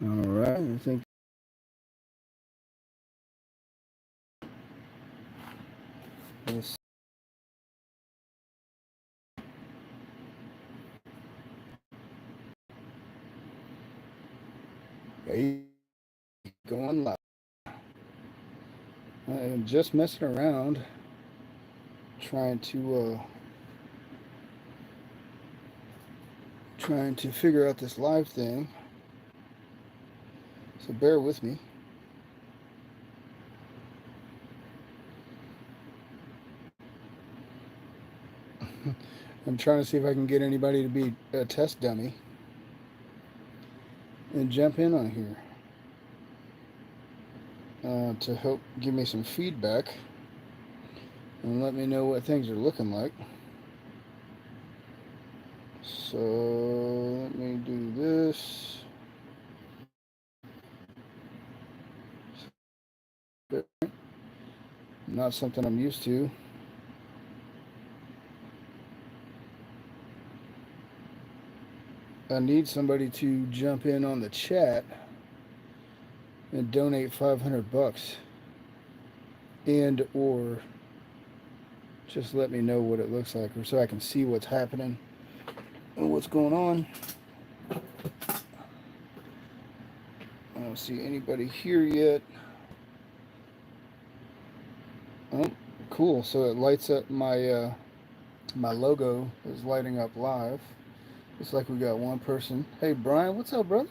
All right, I think this. Hey, going live. I am just messing around, trying to figure out this live thing. So bear with me. I'm trying to see if I can get anybody to be a test dummy and jump in on here to help give me some feedback and let me know what things are looking like. So let me do this. Not something I'm used to. I need somebody to jump in on the chat and donate 500 bucks and or just let me know what it looks like or so I can see what's happening and what's going on. I don't see anybody here yet. Oh, cool. So it lights up my logo is lighting up live. Looks like we got one person. Hey Brian, what's up, brother?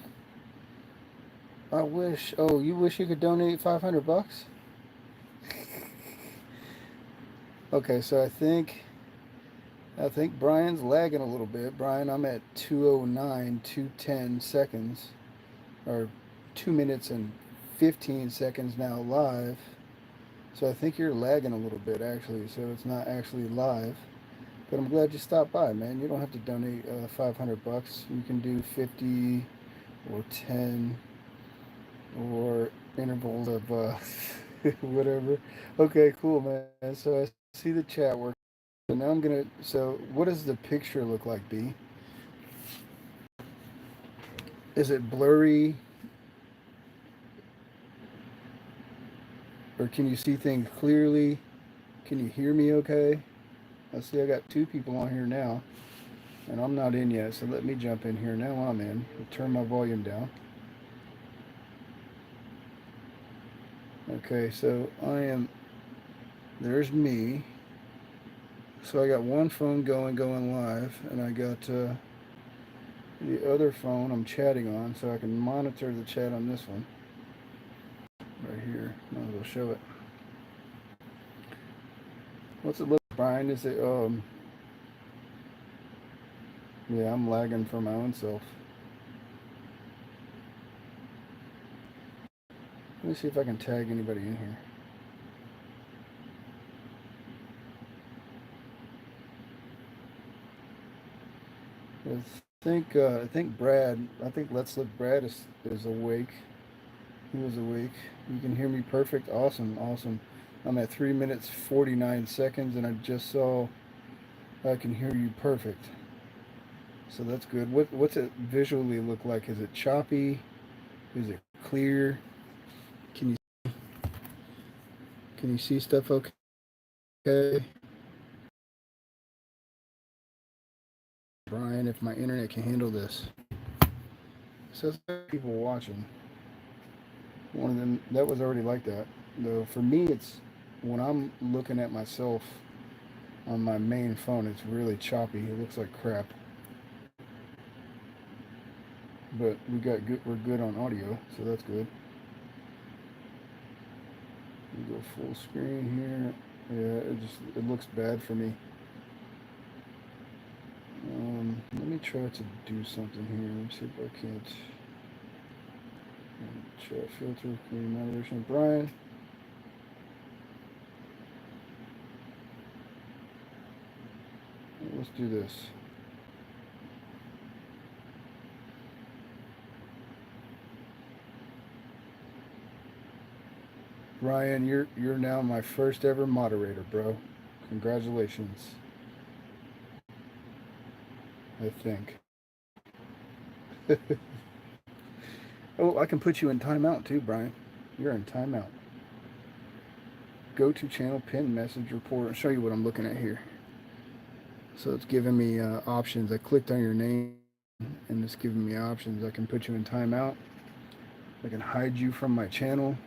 I wish. Oh, you wish you could donate 500 bucks? Okay, so I think Brian's lagging a little bit. Brian, I'm at 209, 210 seconds, or 2 minutes and 15 seconds now live. So I think you're lagging a little bit actually. So it's not actually live. But I'm glad you stopped by, man. You don't have to donate 500 bucks. You can do 50 or 10 or intervals of whatever. Okay, cool, man. So I see the chat work. So now I'm gonna. So what does the picture look like, B? Is it blurry, or can you see things clearly? Can you hear me okay? I see I got two people on here now, and I'm not in yet. So let me jump in here. Now I'm in. I'll turn my volume down. Okay, so I am. There's me. So I got one phone going live, and I got the other phone I'm chatting on, so I can monitor the chat on this one right here. Might as well show it. What's it look, Brian? Is it Yeah, I'm lagging for my own self. Let me see if I can tag anybody in here. I think Brad. I think Let's Look Brad is awake. He was awake. You can hear me perfect. Awesome, awesome. I'm at 3 minutes 49 seconds, and I just saw I can hear you perfect. So that's good. What's it visually look like? Is it choppy? Is it clear? Can you can you see stuff okay? Brian, if my internet can handle this. It says people watching. One of them that was already like that. Though for me it's when I'm looking at myself on my main phone it's really choppy. It looks like crap. But we're good on audio, so that's good. We go full screen here. Yeah, it looks bad for me. Let me try to do something here. Let me see if I can't. Chat filter, clean moderation. Brian, let's do this. Brian, you're now my first ever moderator, bro. Congratulations. I think. Oh, I can put you in timeout too, Brian. You're in timeout. Go to channel pin message report. I'll show you what I'm looking at here. So it's giving me options. I clicked on your name and it's giving me options. I can put you in timeout. I can hide you from my channel.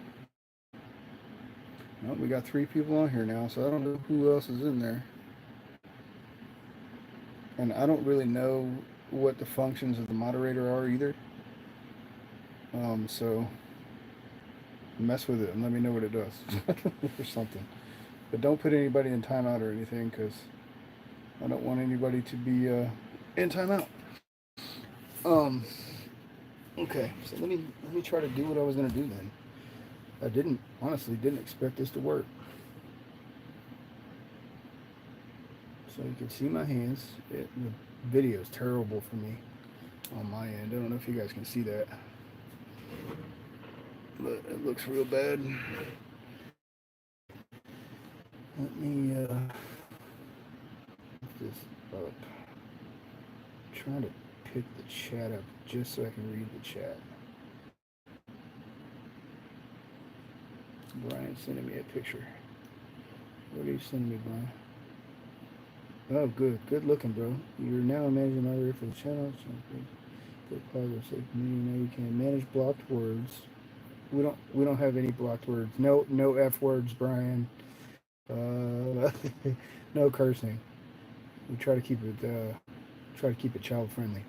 Well, we got 3 people on here now, so I don't know who else is in there. And I don't really know what the functions of the moderator are either. So mess with it and let me know what it does or something. But don't put anybody in timeout or anything because I don't want anybody to be in timeout. Okay, so let me try to do what I was gonna do then. I didn't expect this to work. So you can see my hands. The video is terrible for me on my end. I don't know if you guys can see that, but it looks real bad. Let me lift this up. I'm trying to pick the chat up just so I can read the chat. Brian's sending me a picture. What are you sending me, Brian? Oh, good. Good looking, bro. You're now a managing moderator for the channel. Good positive, safe meeting. Now you can manage blocked words. We don't have any blocked words. No F words, Brian. No cursing. We try to keep it child friendly.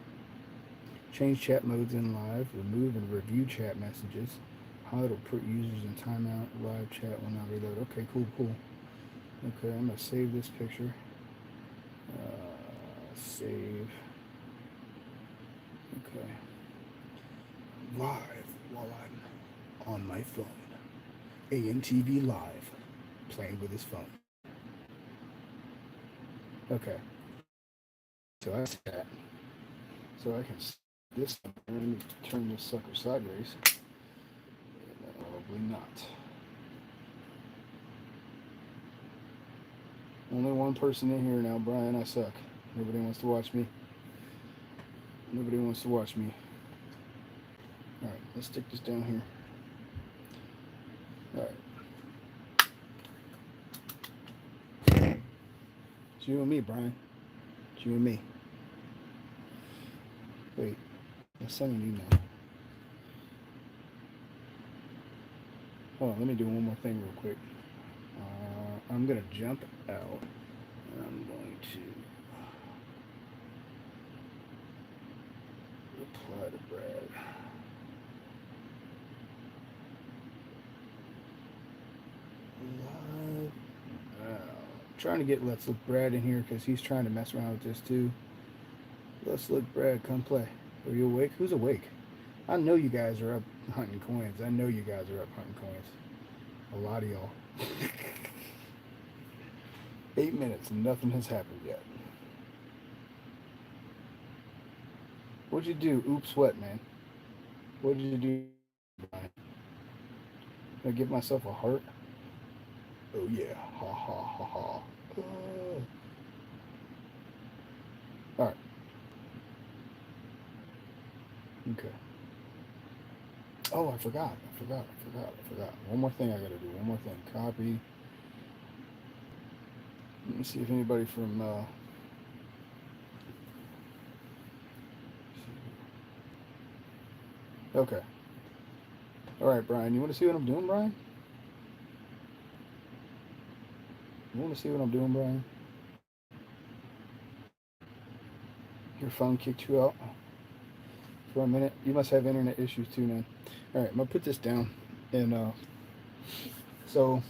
Change chat modes in live. Remove and review chat messages. Hide or put users in timeout. Live chat will not reload. Okay, cool. Okay, I'm gonna save this picture. Save. Okay. Live while I'm on my phone. A.M.T.V live, playing with his phone. Okay. So that's that. So I can this. Let me turn this sucker sideways. Probably not. Only one person in here now, Brian. I suck. Nobody wants to watch me. Alright, let's stick this down here. Alright. It's you and me, Brian. It's you and me. Wait, I'm sending you now. Hold on, let me do one more thing real quick. I'm going to jump out. And I'm going to reply to Brad. Live. Trying to get Let's Look Brad in here because he's trying to mess around with this too. Let's Look Brad, come play. Are you awake? Who's awake? I know you guys are up hunting coins. A lot of y'all. 8 minutes and nothing has happened yet. What'd you do? Oops, what, man? What did you do? Did I give myself a heart? Oh yeah, ha ha ha ha. Alright. Okay. Oh, I forgot. One more thing I gotta do. Copy. Let me see if anybody from okay. Alright, Brian, you wanna see what I'm doing, Brian? Your phone kicked you out for a minute. You must have internet issues too, man. Alright, I'm gonna put this down. And so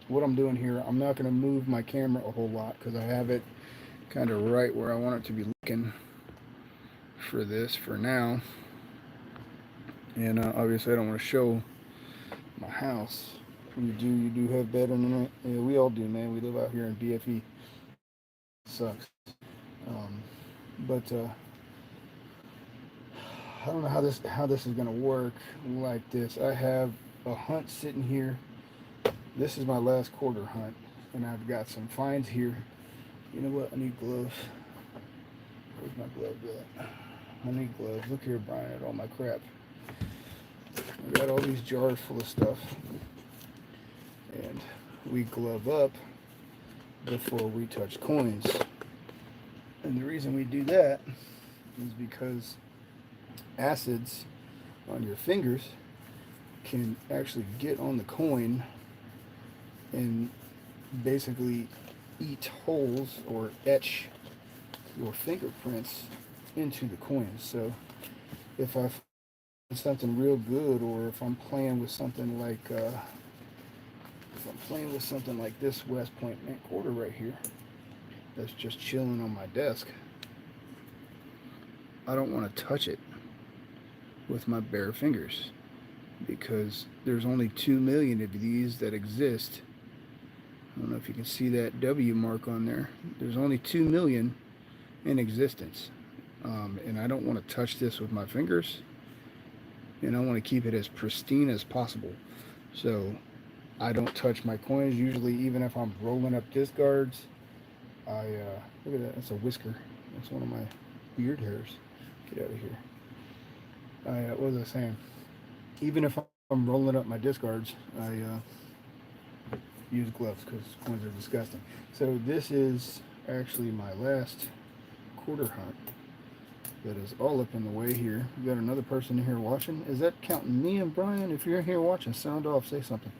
what I'm doing here, I'm not gonna move my camera a whole lot because I have it kind of right where I want it to be looking for this for now. And obviously I don't want to show my house. You do have better internet. Yeah, we all do, man. We live out here in BFE. It sucks. But I don't know how this is gonna work like this. I have a hunt sitting here. This is my last quarter hunt, and I've got some finds here. You know what? I need gloves. Where's my glove at? I need gloves. Look here, Brian, at all my crap. I got all these jars full of stuff. And we glove up before we touch coins. And the reason we do that is because acids on your fingers can actually get on the coin and basically eat holes or etch your fingerprints into the coins. So if I find something real good, or if I'm playing with something like this West Point mint quarter right here that's just chilling on my desk, I don't want to touch it with my bare fingers, because there's only 2 million of these that exist. I don't know if you can see that W mark on there. There's only 2 million in existence. And I don't want to touch this with my fingers, and I want to keep it as pristine as possible. So I don't touch my coins. Usually, even if I'm rolling up discards, I look at that. That's a whisker. That's one of my beard hairs. Get out of here. What was I saying? Even if I'm rolling up my discards, I use gloves because coins are disgusting. So this is actually my last quarter hunt. That is all up in the way here. We got another person here watching. Is that counting me and Brian? If you're here watching, sound off, say something.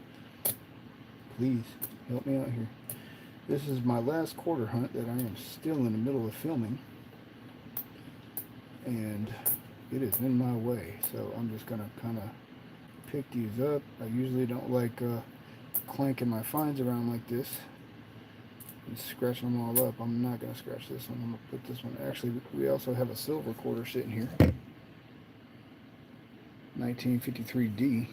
Please help me out here. This is my last quarter hunt that I am still in the middle of filming, and it is in my way. So I'm just gonna kind of pick these up. I usually don't like clanking my finds around like this and scratch them all up. I'm not going to scratch this one. I'm going to put this one. Actually, we also have a silver quarter sitting here. 1953D.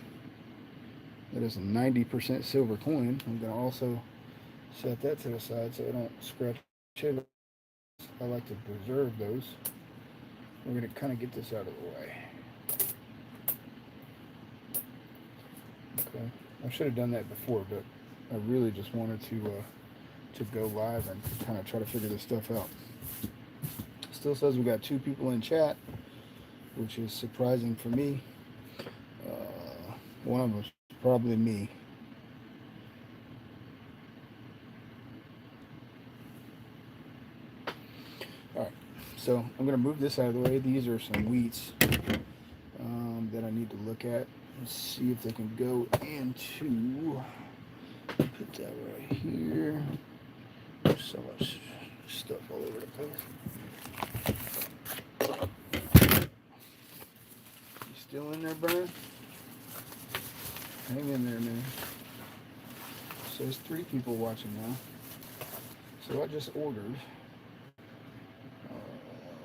That is a 90% silver coin. I'm going to also set that to the side so I don't scratch it. I like to preserve those. We're going to kind of get this out of the way. Okay. I should have done that before, but I really just wanted to go live and kind of try to figure this stuff out. Still says we got 2 people in chat, which is surprising for me. One of them is probably me. Alright, so I'm going to move this out of the way. These are some wheats that I need to look at and see if they can go into, put that right here. There's so much stuff all over the place. You still in there, Brian? Hang in there, man. So there's 3 people watching now. So I just ordered.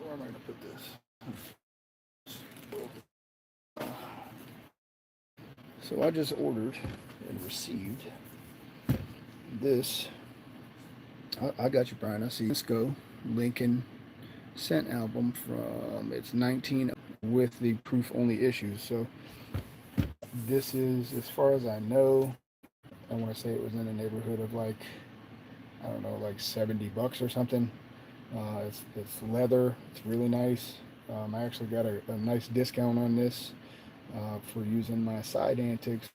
Where am I going to put this? So I just ordered and received this. I got you, Brian. I see Dansco Lincoln Scent album from its 19 with the proof only issues. So this is, as far as I know, I want to say it was in the neighborhood of like, I don't know, like $70 or something. It's leather. It's really nice. I actually got a nice discount on this for using my side antics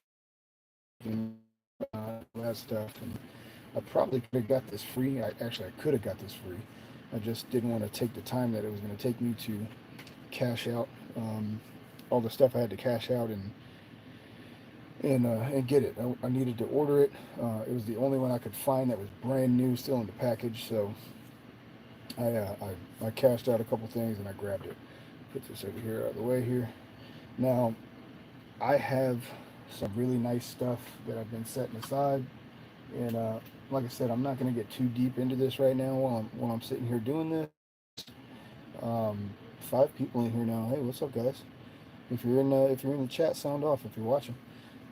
and that stuff. And I probably could have got this free. I could have got this free. I just didn't want to take the time that it was going to take me to cash out all the stuff I had to cash out and get it. I needed to order it. It was the only one I could find that was brand new, still in the package. So I cashed out a couple things and I grabbed it. Put this over here out of the way here. Now I have some really nice stuff that I've been setting aside, and like I said, I'm not going to get too deep into this right now while I'm sitting here doing this. 5 people in here now. Hey, what's up, guys? If you're in the chat, sound off if you're watching.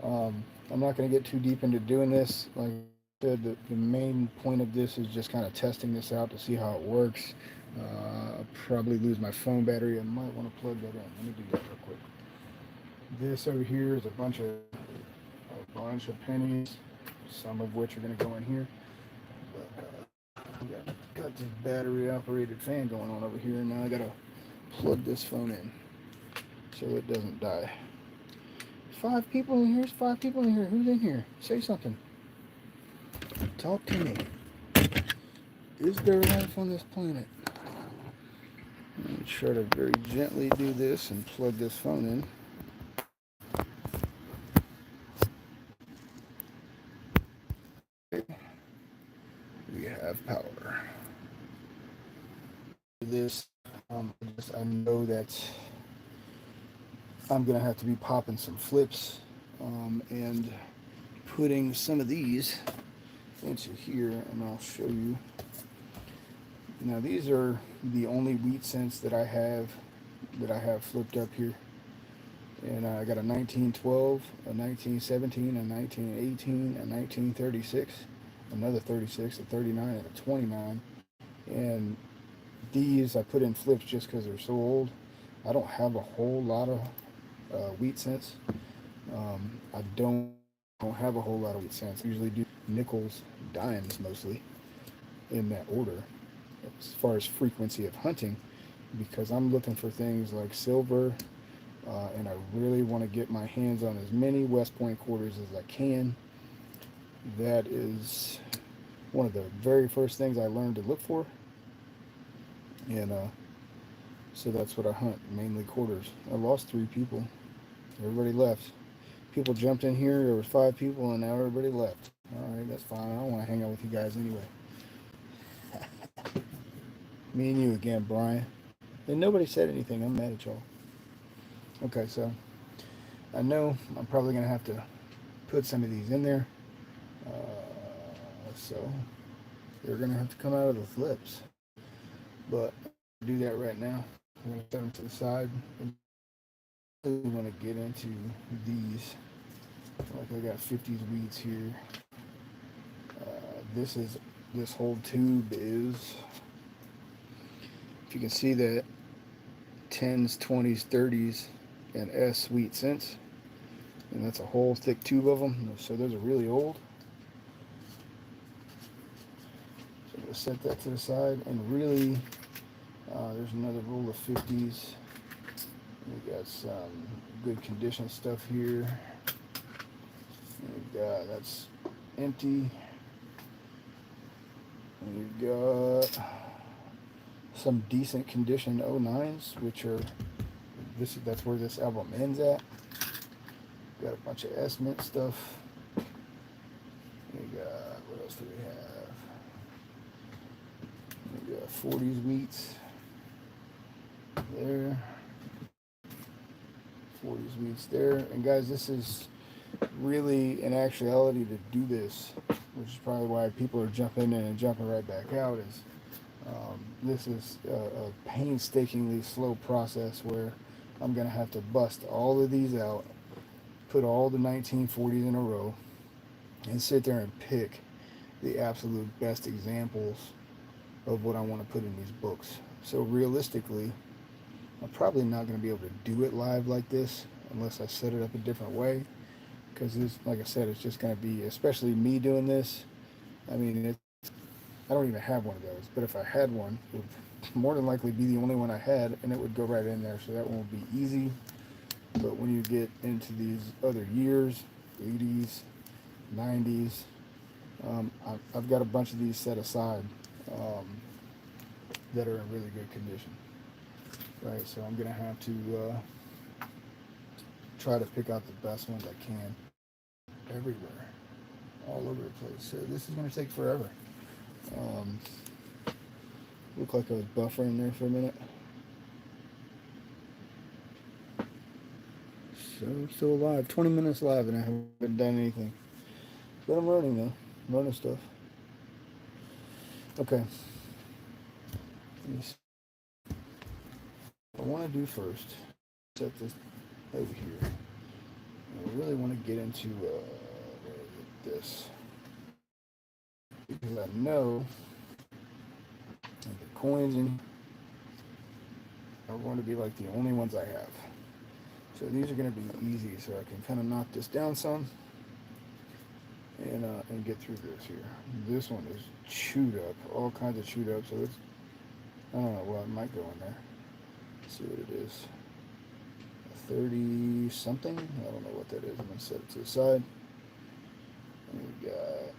I'm not going to get too deep into doing this. Like I said, the main point of this is just kind of testing this out to see how it works. I'll probably lose my phone battery. I might want to plug that in. Let me do that real quick. This over here is a bunch of pennies, some of which are going to go in here. But got this battery operated fan going on over here, and now I got to plug this phone in so it doesn't die. 5 people in here. There's 5 people in here. Who's in here? Say something. Talk to me. Is there life on this planet? Let me try to very gently do this and plug this phone in. We have power. This, I know that I'm gonna have to be popping some flips and putting some of these into here, and I'll show you. Now these are the only wheat cents that I have flipped up here, and I got a 1912, a 1917, a 1918, a 1936, another 36, a 39, and a 29. And these I put in flips just because they're so old. I don't have a whole lot of wheat cents. I don't have a whole lot of wheat cents. I usually do nickels, dimes mostly in that order as far as frequency of hunting, because I'm looking for things like silver, and I really want to get my hands on as many West Point quarters as I can. That is one of the very first things I learned to look for, and so that's what I hunt, mainly quarters. I lost 3 people. Everybody left. People jumped in here. There was 5 people, and now everybody left. All right, that's fine. I don't want to hang out with you guys anyway. Me and you again, Brian. And nobody said anything. I'm mad at y'all. Okay, so I know I'm probably going to have to put some of these in there. So they're going to have to come out of the flips. But I'll do that right now. I'm going to set them to the side. I really want to get into these. Like I got 50s weeds here. This whole tube is, if you can see that, 10s, 20s, 30s, and S wheat cents. And that's a whole thick tube of them. So those are really old. So I'm going to set that to the side. And really, there's another roll of 50s. We got some good condition stuff here. We got, that's empty. And we've got some decent condition 09s, which are that's where this album ends at. Got a bunch of S-Mint stuff. We got, what else do we have? We got 40s wheats there. 40s wheats there. And guys, this is really, in actuality, to do this, which is probably why people are jumping in and jumping right back out, is this is a painstakingly slow process where I'm going to have to bust all of these out, put all the 1940s in a row, and sit there and pick the absolute best examples of what I want to put in these books. So realistically, I'm probably not going to be able to do it live like this unless I set it up a different way, because this, like I said, it's just going to be, especially me doing this, I mean, I don't even have one of those, but if I had one, it would more than likely be the only one I had, and it would go right in there, so that one would be easy. But when you get into these other years, 80s, 90s, I've got a bunch of these set aside that are in really good condition. Right, so I'm gonna have to try to pick out the best ones I can everywhere, all over the place. So this is gonna take forever. Looked like I was buffering there for a minute. So I'm still alive. 20 minutes live and I haven't done anything. But I'm learning though. I'm learning stuff. Okay. What I want to do first, set this over here. I really want to get into this, because I know that the coins in are going to be like the only ones I have. So these are going to be easy, so I can kind of knock this down some and get through this here. This one is chewed up, all kinds of chewed up, so it's, I don't know, well, it might go in there. Let's see what it is. 30 something. I don't know what that is. I'm gonna set it to the side. And we got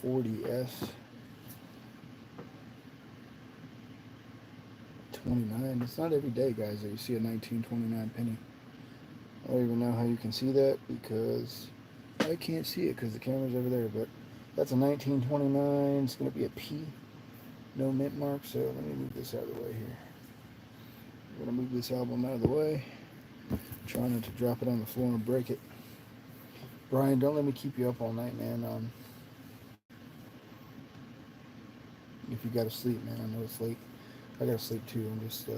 40S. 29. It's not every day, guys, that you see a 1929 penny. I don't even know how you can see that because I can't see it because the camera's over there. But that's a 1929. It's going to be a P. No mint mark. So let me move this out of the way here. I'm going to move this album out of the way. Try not to drop it on the floor and break it. Brian, don't let me keep you up all night, man. If you got to sleep, man, I know it's late. I got to sleep too. I'm just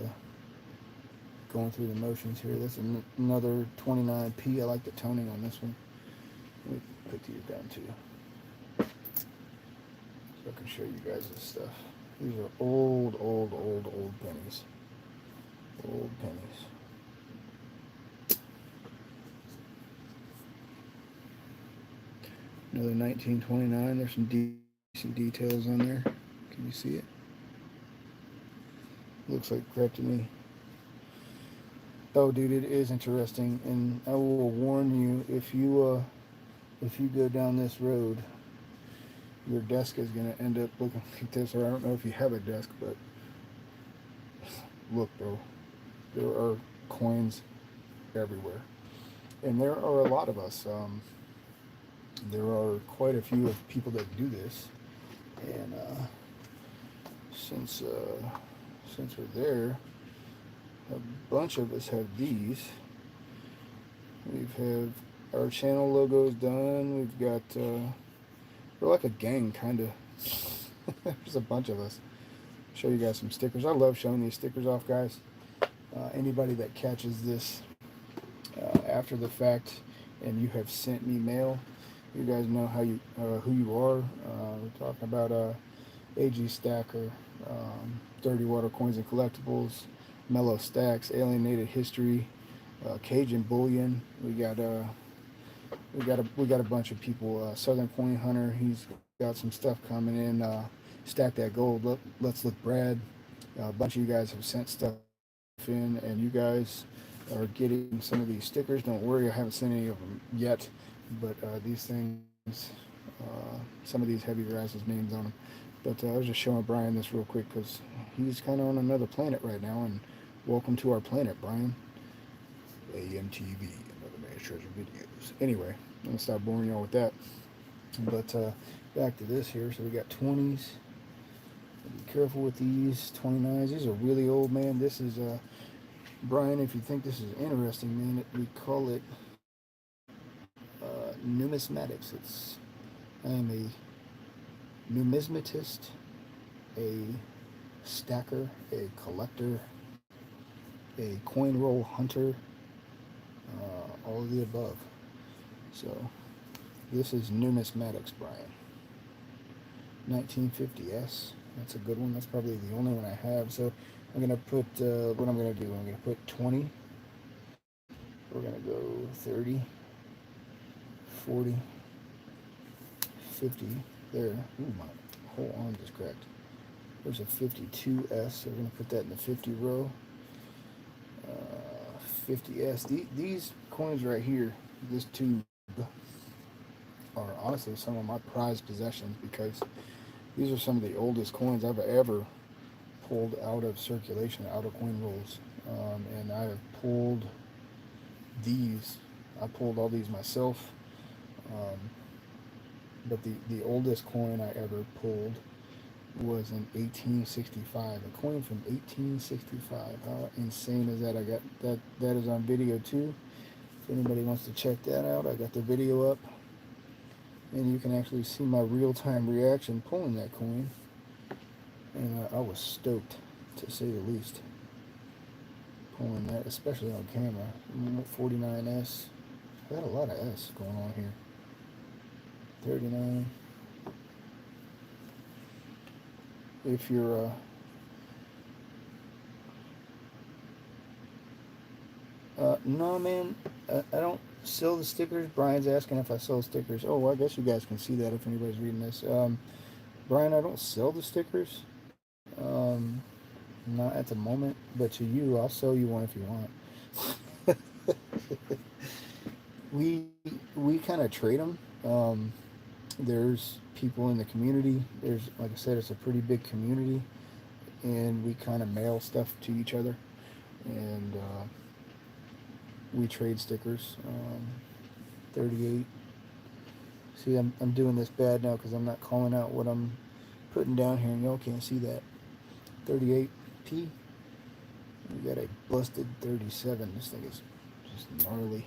going through the motions here. That's another 29P. I like the toning on this one. Let me put these down too, so I can show you guys this stuff. These are old pennies. Old pennies. Another 1929. There's some decent details on there. Can you see it? Looks like crap to me. Oh, dude, it is interesting, and I will warn you, if you go down this road, your desk is going to end up looking like this. Or I don't know if you have a desk, but look, bro, there are coins everywhere, and there are a lot of us. There are quite a few of people that do this, and since we're there, a bunch of us have these. We've have our channel logos done. We've got we're like a gang, kind of. There's a bunch of us. Show you guys some stickers. I love showing these stickers off, guys. Anybody that catches this after the fact and you have sent me mail, you guys know how you who you are. We're talking about AG Stacker, Dirty Water Coins and Collectibles, Mellow Stacks, Alienated History, Cajun Bullion. We got a bunch of people. Southern Coin Hunter, he's got some stuff coming in. Stack That Gold. Let's Look Brad. A bunch of you guys have sent stuff in, and you guys are getting some of these stickers. Don't worry, I haven't sent any of them yet, but these things, some of these heavy rasses names on them. But I was just showing Brian this real quick because he's kind of on another planet right now, and welcome to our planet, Brian. A.M.T.V, Another Man's Treasure Videos. Anyway, I'm going to stop boring y'all with that. But back to this here. So we got 20s. Be careful with these 29s. These are really old, man. This is, Brian, if you think this is interesting, man, we call it numismatics. I am a numismatist, a stacker, a collector, a coin roll hunter, all of the above. So this is numismatics, Brian. 1950S. That's a good one. That's probably the only one I have. So I'm gonna put what I'm gonna do. I'm gonna put 20. We're gonna go 30, 40, 50. There. Ooh, my whole arm just cracked. There's a 52S. So we're gonna put that in the 50 row. 50S. These coins right here, this tube, are honestly some of my prized possessions because these are some of the oldest coins I've ever pulled out of circulation, out of coin rolls. And I have pulled these. I pulled all these myself. But the oldest coin I ever pulled was in 1865. A coin from 1865. How insane is that? I got that is on video too. If anybody wants to check that out, I got the video up. And you can actually see my real-time reaction pulling that coin. And I was stoked, to say the least, pulling that, especially on camera. 49S. I got a lot of S going on here. 39. If you're no, man, I don't sell the stickers. Brian's asking if I sell stickers. Oh, well, I guess you guys can see that if anybody's reading this. Brian, I don't sell the stickers. Not at the moment, but to you, I'll sell you one if you want. we we kind of trade them. There's people in the community. There's, like I said, it's a pretty big community, and we kind of mail stuff to each other, and we trade stickers. 38. See, I'm doing this bad now because I'm not calling out what I'm putting down here, and y'all can't see that. 38p. We got a busted 37. This thing is just gnarly.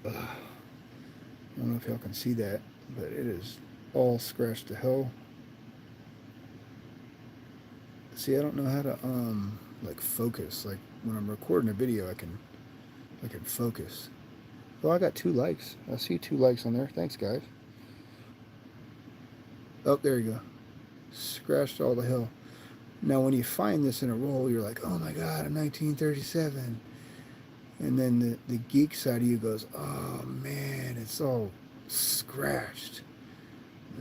Ugh. I don't know if y'all can see that, but it is all scratched to hell. See, I don't know how to like focus. Like when I'm recording a video, I can focus. Oh, I got 2 likes. I see 2 likes on there. Thanks, guys. Oh, there you go. Scratched all the hell. Now, when you find this in a roll, you're like, oh my God, a 1937. And then the geek side of you goes, oh man, it's all scratched.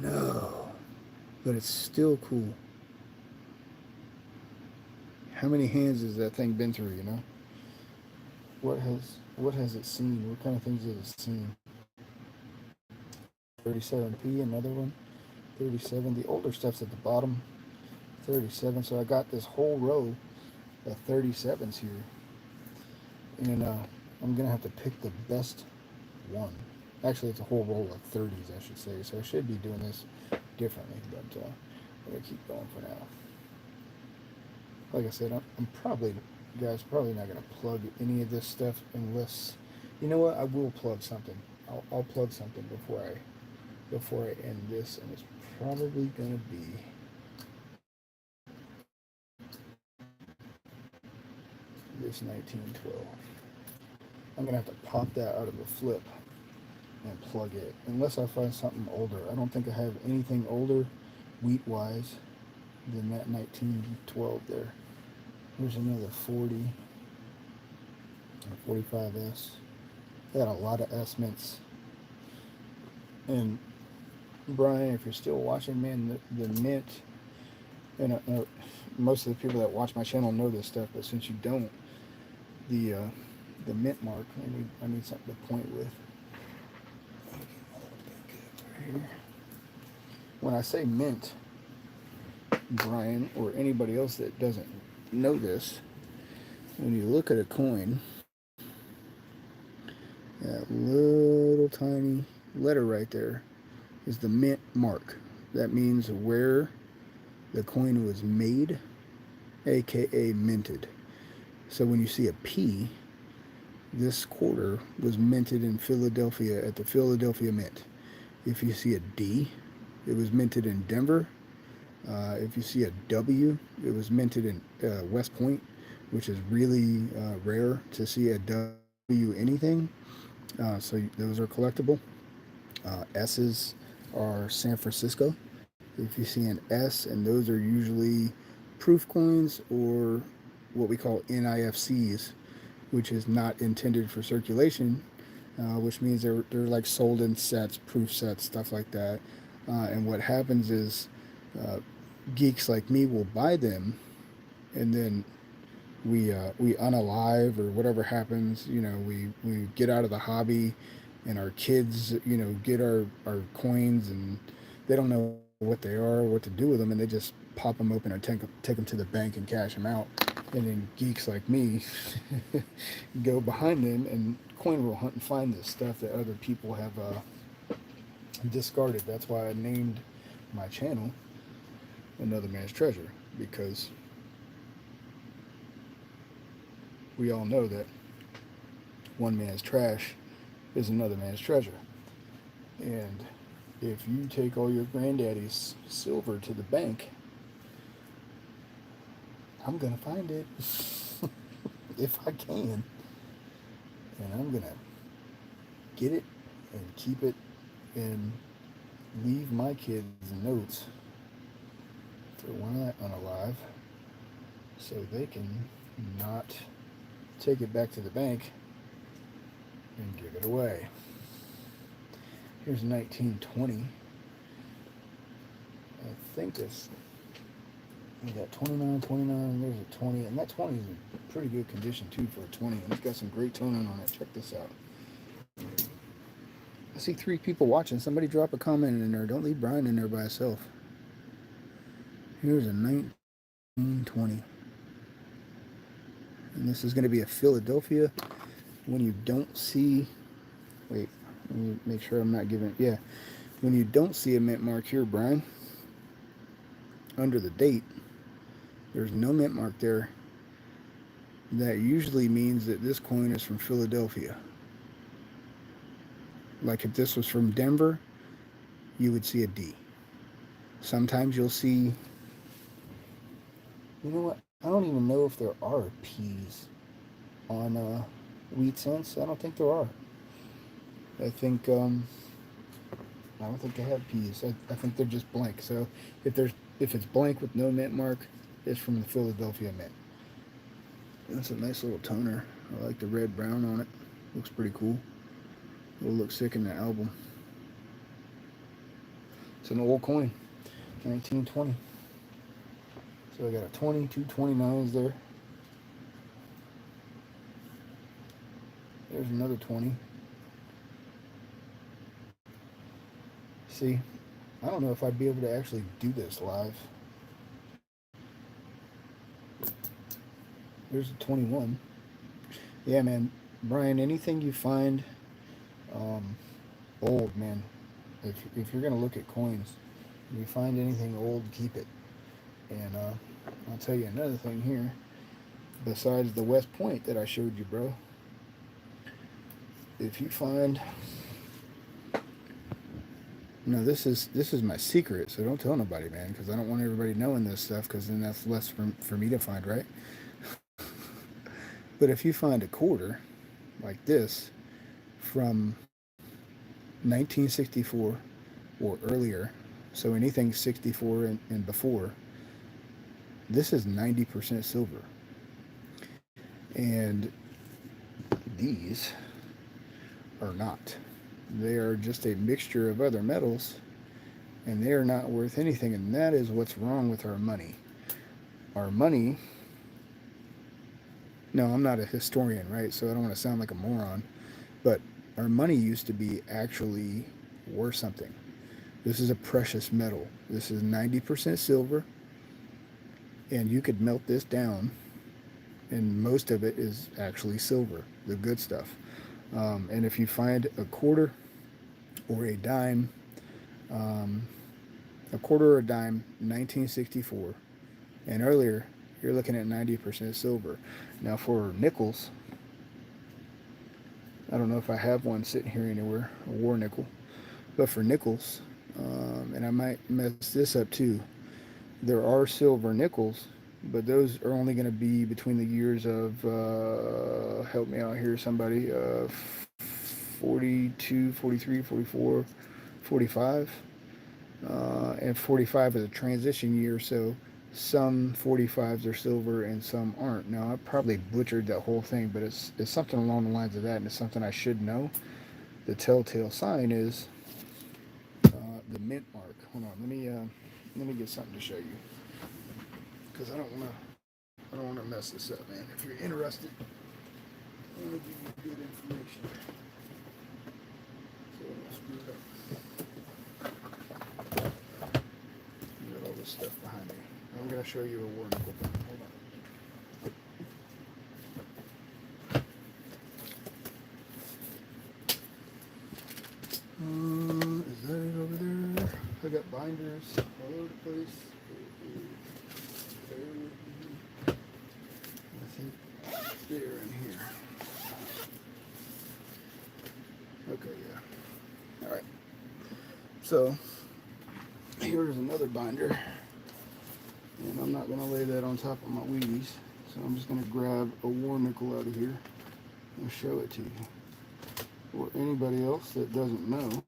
No. But it's still cool. How many hands has that thing been through, you know? What has it seen? What kind of things has it seen? 37p, another one. 37. The older stuff's at the bottom. 37. So I got this whole row of 37s here. And I'm going to have to pick the best one. Actually, it's a whole roll of 30s, I should say. So I should be doing this differently. But I'm going to keep going for now. Like I said, I'm probably, guys, probably not going to plug any of this stuff unless, you know what, I will plug something. I'll plug something before I end this, and it's probably going to be this 1912. I'm going to have to pop that out of the flip and plug it, unless I find something older. I don't think I have anything older, wheat-wise, than that 1912 there. Here's another 40, 45S. Got a lot of S mints. And Brian, if you're still watching, man, the mint, and most of the people that watch my channel know this stuff, but since you don't, the mint mark, I need something to point with. When I say mint, Brian, or anybody else that doesn't know this, when you look at a coin, that little tiny letter right there is the mint mark. That means where the coin was made, aka minted. So when you see a P, this quarter was minted in Philadelphia at the Philadelphia Mint. If you see a D, it was minted in Denver. If you see a W, it was minted in West Point, which is really rare to see a W anything. So those are collectible. S's are San Francisco. If you see an S, and those are usually proof coins or what we call NIFCs, which is not intended for circulation, which means they're like sold in sets, proof sets, stuff like that. And what happens is geeks like me will buy them, and then we unalive or whatever happens. You know, we get out of the hobby, and our kids, you know, get our coins, and they don't know what they are, what to do with them, and they just pop them open and take them to the bank and cash them out. And then geeks like me go behind them and coin roll hunt and find this stuff that other people have discarded. That's why I named my channel Another Man's Treasure, because we all know that one man's trash is another man's treasure. And if you take all your granddaddy's silver to the bank, I'm going to find it if I can. And I'm going to get it and keep it and leave my kids notes for when I unalive, so they can not take it back to the bank and give it away. Here's 1920. I think this We got 29, 29, there's a 20, and that 20 is in pretty good condition too for a 20, and it's got some great toning on it. Check this out. I see 3 people watching. Somebody drop a comment in there. Don't leave Brian in there by himself. Here's a 1920. And this is going to be a Philadelphia. When you don't see, wait, let me make sure I'm not giving, yeah. When you don't see a mint mark here, Brian, under the date, there's no mint mark there. That usually means that this coin is from Philadelphia. Like if this was from Denver, you would see a D. Sometimes you'll see, you know what? I don't even know if there are P's on wheat cents. I don't think there are. I don't think they have P's. I think they're just blank. So if it's blank with no mint mark, it's from the Philadelphia mint. That's a nice little toner. I like the red brown on it. Looks pretty cool. It'll look sick in the album. It's an old coin, 1920. So I got a 20, 2 29s there. There's another 20. See, I don't know if I'd be able to actually do this live. There's a 21. Yeah, man. Brian, anything you find old, man, if you're going to look at coins, if you find anything old, keep it. And I'll tell you another thing here. Besides the West Point that I showed you, bro, if you find, no, this is my secret, so don't tell nobody, man, because I don't want everybody knowing this stuff, because then that's less for me to find, right? But if you find a quarter like this from 1964 or earlier, so anything 64 and before, this is 90% silver. And these are not. They are just a mixture of other metals, and they are not worth anything, and that is what's wrong with our money. Our money, no, I'm not a historian, right? So I don't want to sound like a moron, but our money used to be actually worth something. This is a precious metal. This is 90% silver, and you could melt this down, and most of it is actually silver, the good stuff. And if you find a quarter or a dime, a quarter or a dime, 1964 and earlier, you're looking at 90% silver. Now for nickels, I don't know if I have one sitting here anywhere, a war nickel, but for nickels, and I might mess this up too, there are silver nickels, but those are only going to be between the years of, help me out here, somebody, 42, 43, 44, 45. And 45 is a transition year, so some 45s are silver and some aren't. Now, I probably butchered that whole thing, but it's something along the lines of that, and it's something I should know. The telltale sign is the mint mark. Hold on, let me get something to show you, because I don't want to mess this up, man. If you're interested, I want to give you good information. So I'm gonna screw it up. All this stuff behind me. I'm going to show you a war nickel. Hold on. Is that it over there? I got binders all over the place. I think they're in here. Okay, yeah. All right. So here's another binder, and I'm not going to lay that on top of my Wheaties, so I'm just going to grab a war nickel out of here and show it to you. Or anybody else that doesn't know.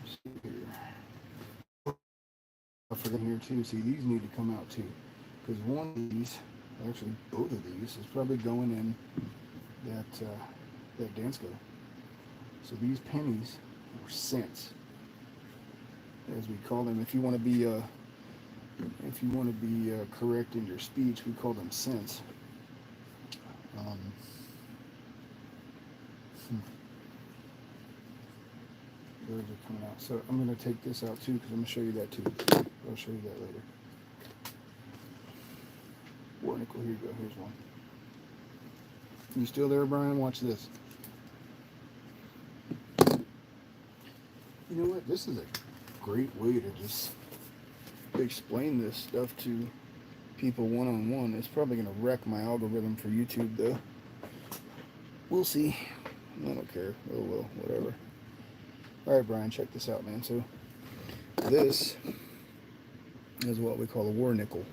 Let's see here. I forgot here too. See, these need to come out too, because one of these, actually both of these, is probably going in that Dansco. So these pennies were cents. as we call them. If you want to be correct in your speech, we call them cents. Um, those are coming out. So I'm going to take this out too because I'm going to show you that too. I'll show you that later. War nickel, here you go. Here's one. You still there, Brian? Watch this. You know what? This is a great way to just explain this stuff to people one-on-one. It's probably going to wreck my algorithm for YouTube, though. We'll see. I don't care. Oh, well, whatever. All right, Brian, check this out, man. So this is what we call a war nickel.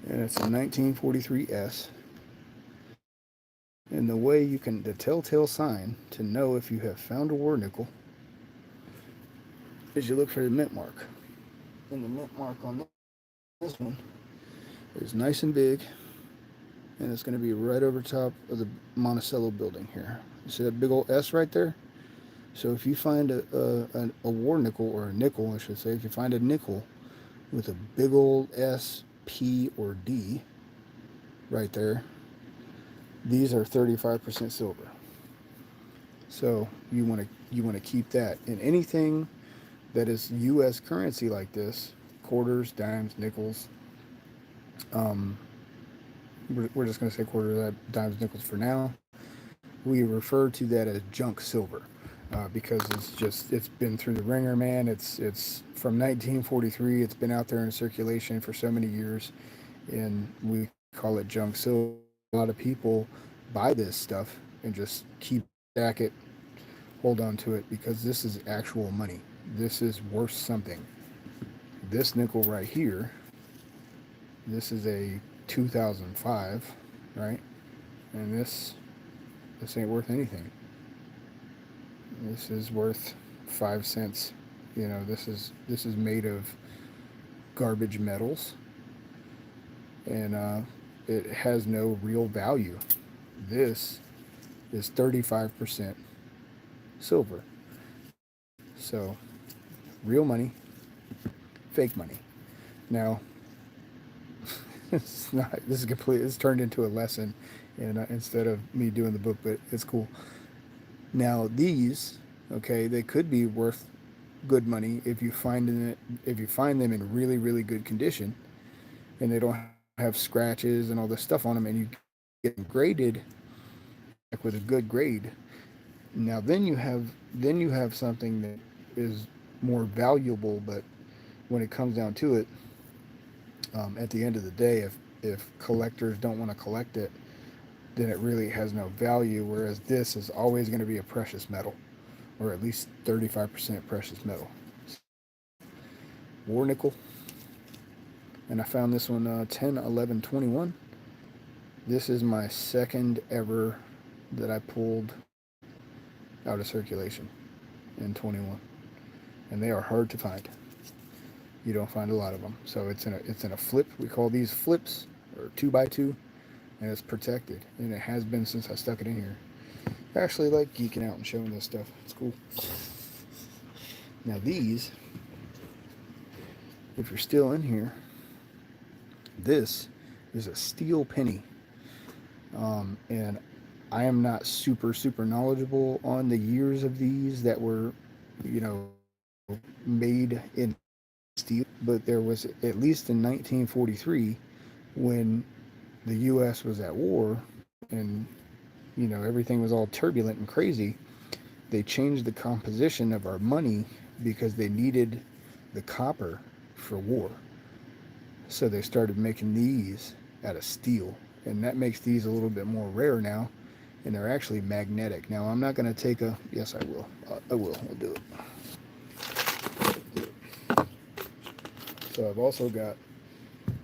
And it's a 1943S. And the way you can, the telltale sign to know if you have found a war nickel is you look for the mint mark. And the mint mark on this one is nice and big, and it's going to be right over top of the Monticello building here. You see that big old S right there? So if you find a war nickel, or a nickel, I should say, if you find a nickel with a big old S, P, or D right there, these are 35% silver. So you want to keep that. And anything that is U.S. currency like this, quarters, dimes, nickels, we're just going to say quarters, dimes, nickels for now. We refer to that as junk silver because it's been through the ringer, man. It's from 1943. It's been out there in circulation for so many years, and we call it junk silver. A lot of people buy this stuff and just stack it, hold on to it, because this is actual money. This is worth something. This nickel right here, this is a 2005, right? And this ain't worth anything. This is worth 5 cents. You know, this is made of garbage metals, and it has no real value. This is 35% silver. So, real money, fake money. Now, it's not. This is complete. It's turned into a lesson, and instead of me doing the book, but it's cool. Now these, okay, they could be worth good money if you find them in really, really good condition, and they don't have scratches and all this stuff on them, and you get them graded like with a good grade. Now then you have something that is more valuable, but when it comes down to it, at the end of the day, if collectors don't want to collect it, then it really has no value. Whereas this is always going to be a precious metal, or at least 35% precious metal. War nickel, and I found this one 10/11/21. This is my second ever that I pulled out of circulation in 21, and they are hard to find. You don't find a lot of them. So it's in a flip. We call these flips, or 2x2, and it's protected, and it has been since I stuck it in here. I actually like geeking out and showing this stuff. It's cool. Now these, if you're still in here, this is a steel penny, and I am not super knowledgeable on the years of these that were, made in steel, but there was, at least in 1943, when the U.S. was at war, and everything was all turbulent and crazy, they changed the composition of our money because they needed the copper for war. So they started making these out of steel, and that makes these a little bit more rare now, and they're actually magnetic. Now I'm not going to take a, yes I will, I'll do it. So I've also got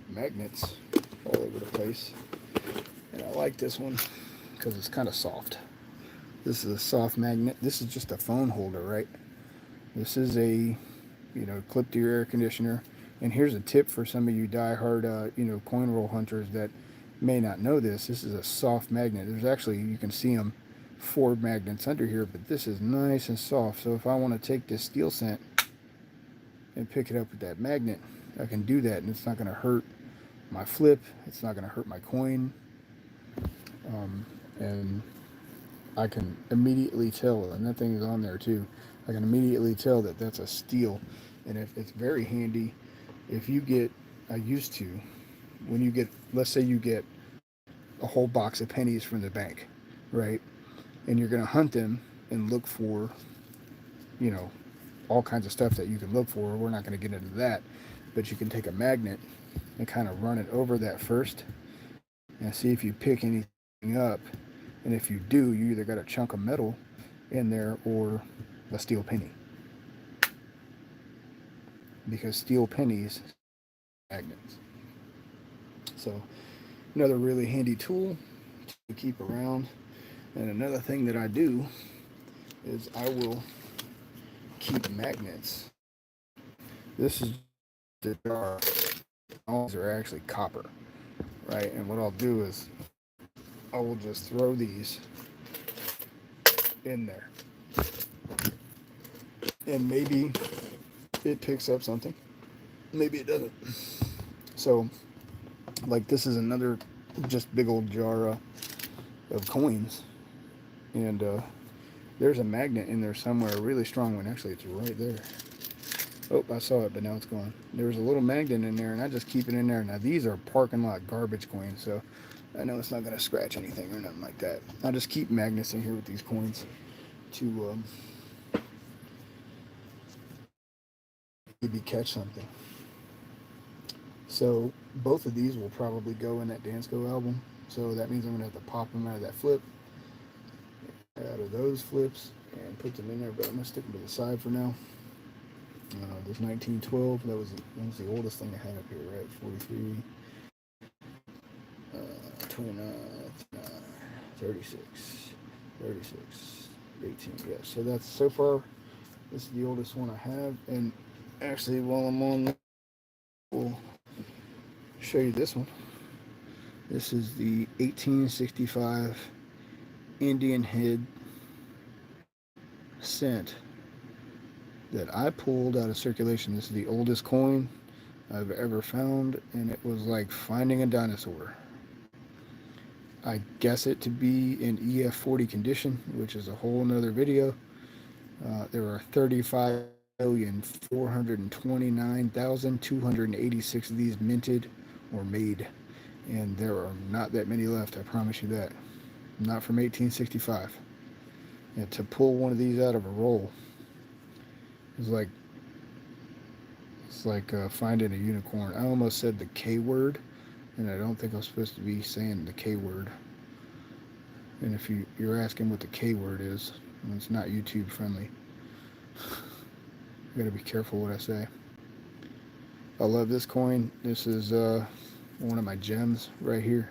magnets all over the place, and I like this one because it's kind of soft. This is a soft magnet. This is just a phone holder, right? This is a, clip to your air conditioner. And here's a tip for some of you die-hard, coin roll hunters that may not know this. This is a soft magnet. There's actually, you can see them, 4 magnets under here, but this is nice and soft. So if I want to take this steel cent and pick it up with that magnet, I can do that, and it's not going to hurt my flip. It's not going to hurt my coin, and I can immediately tell. And that thing is on there too. I can immediately tell that that's a steal, and if it's very handy, if you get, I used to, when you get, let's say you get a whole box of pennies from the bank, right? And you're going to hunt them and look for, you know, all kinds of stuff that you can look for. We're not going to get into that, but you can take a magnet and kind of run it over that first and see if you pick anything up. And if you do, you either got a chunk of metal in there or a steel penny, because steel pennies magnets. So another really handy tool to keep around. And another thing that I do is I will keep magnets. This is the jar. All these are actually copper, right? And what I'll do is I will just throw these in there, and maybe it picks up something, maybe it doesn't. So, like, this is another just big old jar of coins, and there's a magnet in there somewhere, a really strong one. Actually, it's right there. Oh, I saw it, but now it's gone. There's a little magnet in there, and I just keep it in there. Now, these are parking lot garbage coins, so I know it's not going to scratch anything or nothing like that. I just keep magnets in here with these coins to maybe catch something. So both of these will probably go in that Dansco album. So that means I'm going to have to pop them out of that flip, out of those flips, and put them in there. But I'm going to stick them to the side for now. There's 1912. That was the oldest thing I had up here, right? 43, 29, 36, 36, 18. Yeah, so that's so far. This is the oldest one I have. And actually, while I'm on, we'll show you this one. This is the 1865 Indian head cent that I pulled out of circulation. This is the oldest coin I've ever found, and it was like finding a dinosaur. I guess it to be in EF40 condition, which is a whole nother video. There are 35,429,286 of these minted or made, and there are not that many left, I promise you that. Not from 1865. And to pull one of these out of a roll is like, it's like finding a unicorn. I almost said the K word, and I don't think I'm supposed to be saying the K word. And if you're asking what the K word is, it's not YouTube friendly. I gotta be careful what I say. I love this coin. This is one of my gems right here.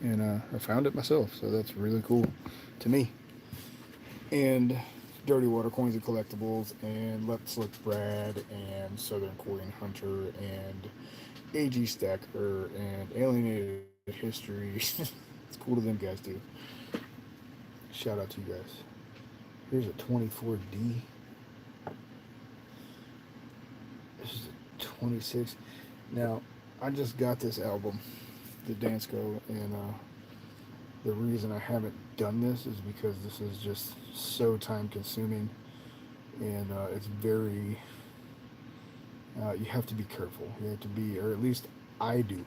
And I found it myself, so that's really cool to me. And Dirty Water Coins and Collectibles, and Let's Look Brad, and Southern Coin Hunter, and AG Stacker, and Alienated History. It's cool to them guys too. Shout out to you guys. Here's a 24D. This is a 26. Now, I just got this album, the Dansco, and the reason I haven't done this is because this is just so time consuming, and it's very, you have to be careful. You have to be, or at least I do.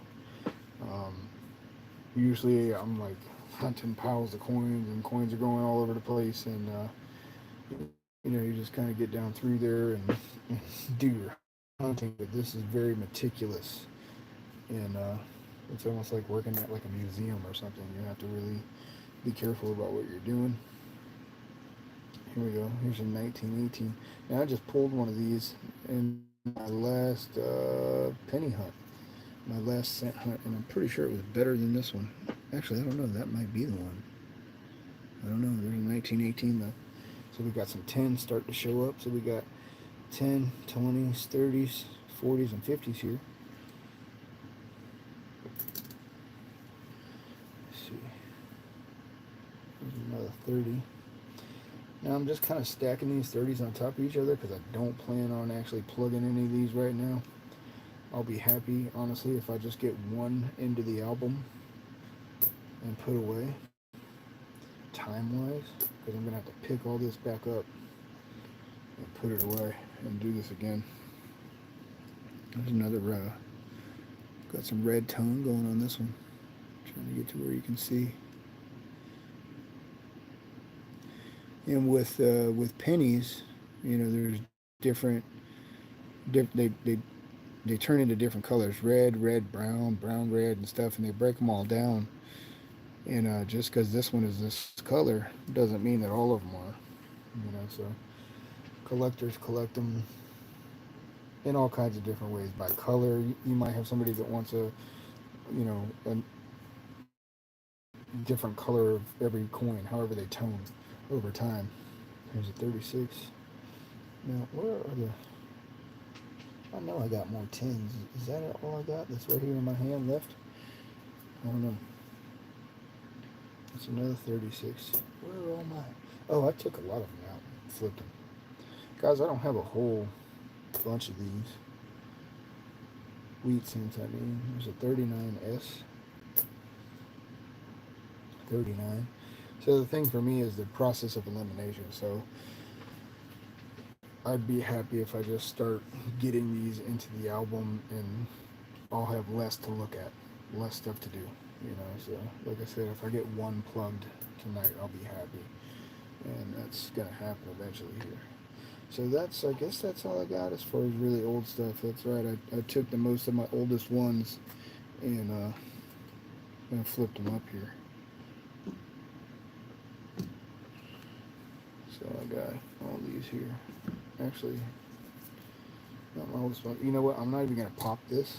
Usually I'm like hunting piles of coins, and coins are going all over the place, and you know, you just kind of get down through there and do your hunting. But this is very meticulous, and it's almost like working at like a museum or something. You have to really be careful about what you're doing. Here we go. Here's a 1918. Now I just pulled one of these in my last penny hunt, my last cent hunt, and I'm pretty sure it was better than this one. Actually, I don't know. That might be the one. I don't know. There's a 1918 though. So we got some 10s starting to show up. So we got 10, 20s, 30s, 40s, and 50s here. Let's see. There's another 30. Now I'm just kind of stacking these 30s on top of each other because I don't plan on actually plugging any of these right now. I'll be happy, honestly, if I just get one into the album and put away, time-wise, because I'm going to have to pick all this back up and put it away and do this again. There's another, got some red tone going on this one. Trying to get to where you can see. And with pennies, you know, there's different, they turn into different colors: red, red, brown, brown, red, and stuff. And they break them all down. And just because this one is this color doesn't mean that all of them are. You know, so collectors collect them in all kinds of different ways. By color, you might have somebody that wants a different color of every coin, however they tone over time. Here's a 36. Now, where are the... I know I got more 10s. Is that all I got that's right here in my hand left? I don't know. That's another 36. Where are all my... Oh, I took a lot of them out and flipped them. Guys, I don't have a whole bunch of these. Wheat cents, I mean. There's a 39S. 39. So the thing for me is the process of elimination. So I'd be happy if I just start getting these into the album and I'll have less to look at, less stuff to do, you know. So like I said, if I get one plugged tonight, I'll be happy, and that's gonna happen eventually here. So I guess that's all I got as far as really old stuff. That's right, I took the most of my oldest ones and flipped them up here. So I got all these here. Actually, not my oldest one. You know what? I'm not even gonna pop this.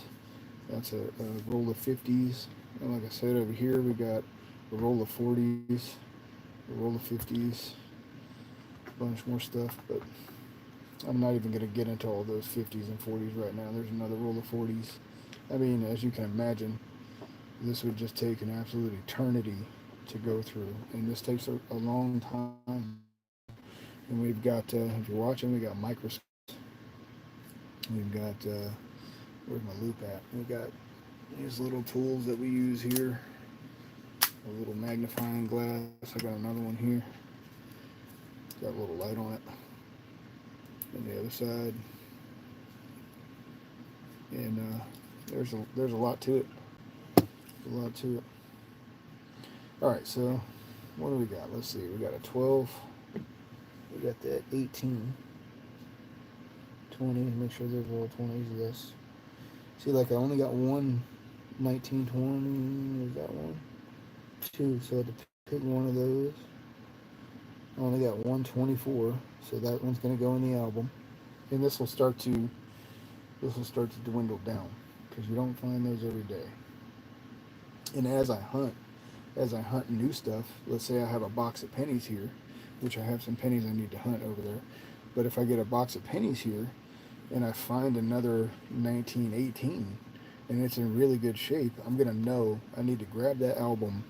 That's a roll of 50s. And like I said, over here we got a roll of 40s, a roll of 50s, a bunch more stuff, but I'm not even going to get into all those 50s and 40s right now. There's another roll of 40s. I mean, as you can imagine, this would just take an absolute eternity to go through, and this takes a long time. And we've got, if you're watching, we got microscopes. We've got, where's my loop at? We got these little tools that we use here. A little magnifying glass. I got another one here. Got a little light on it. And the other side. And there's a lot to it. A lot to it. All right, so what do we got? Let's see. We got a 12. We got that 18. 20. Make sure they're all 20s. Yes. See, like I only got one 1920. Is that one? Two. So I had to pick one of those. I only got 124, so that one's going to go in the album, and this will start to dwindle down because you don't find those every day. And as I hunt new stuff, let's say I have a box of pennies here, which I have some pennies I need to hunt over there, but if I get a box of pennies here and I find another 1918 and it's in really good shape, I'm going to know I need to grab that album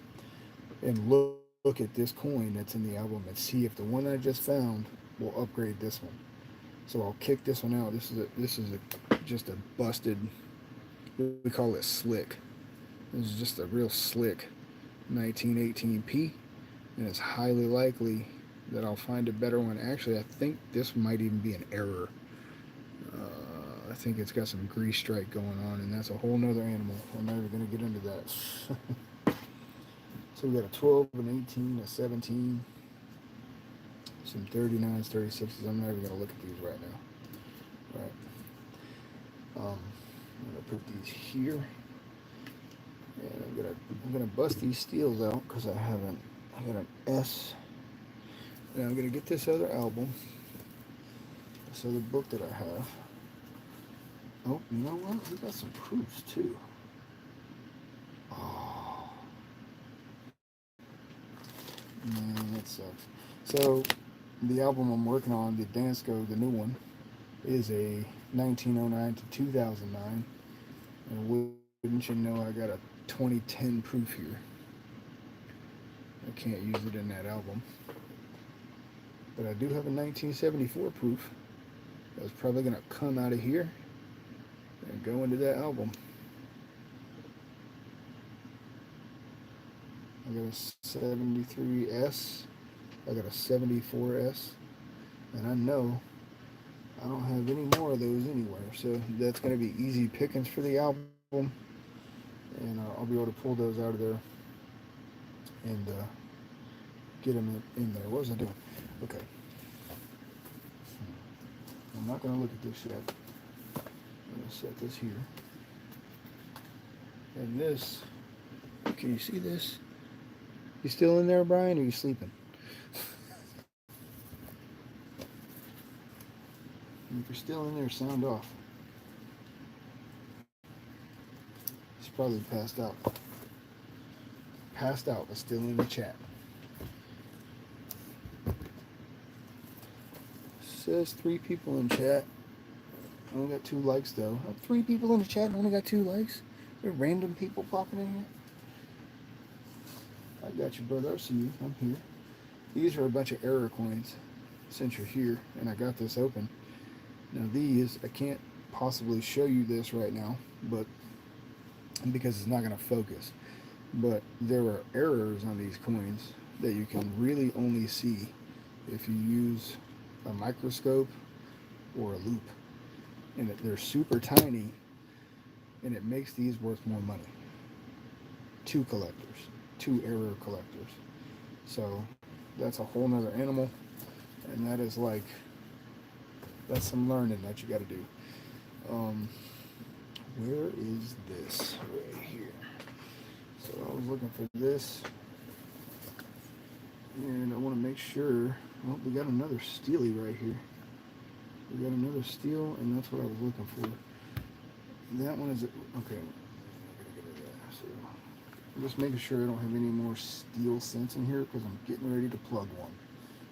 and look at this coin that's in the album and see if the one I just found will upgrade this one. So I'll kick this one out. This is just a busted, we call it slick. This is just a real slick 1918p, and it's highly likely that I'll find a better one. Actually, I think this might even be an error. I think it's got some grease strike going on, and that's a whole nother animal. I'm never going to get into that. So we got a 12, an 18, a 17, some 39s, 36s. I'm not even going to look at these right now. Right. I'm going to put these here, and I'm gonna bust these steels out because I got an S, and I'm going to get this other album, this other book that I have. Oh, you know what? We got some proofs too. Oh. Man, that sucks. So, the album I'm working on, the Dansco, the new one, is a 1909 to 2009. And wouldn't you know, I got a 2010 proof here. I can't use it in that album. But I do have a 1974 proof that's probably going to come out of here and go into that album. I got a 73S, I got a 74S, and I know I don't have any more of those anywhere, so that's going to be easy pickings for the album, and I'll be able to pull those out of there and get them in there. What was I doing? Okay. I'm not going to look at this yet. I'm going to set this here. And this, can you see this? You still in there, Brian, or are you sleeping? If you're still in there, sound off. He's probably passed out. Passed out, but still in the chat. Says 3 people in chat. I only got 2 likes though. I have 3 people in the chat and only got 2 likes. There are random people popping in here. I got you, brother. I see you. I'm here. These are a bunch of error coins since you're here, and I got this open. Now these, I can't possibly show you this right now, but because it's not going to focus. But there are errors on these coins that you can really only see if you use a microscope or a loop. And they're super tiny, and it makes these worth more money to collectors, to error collectors. So that's a whole nother animal, and that is like, that's some learning that you got to do. Where is this? Right here. So I was looking for this, and I want to make sure. Well, we got another steely right here. We got another steel, and that's what I was looking for. That one is okay. So I'm just making sure I don't have any more steel cents in here because I'm getting ready to plug one.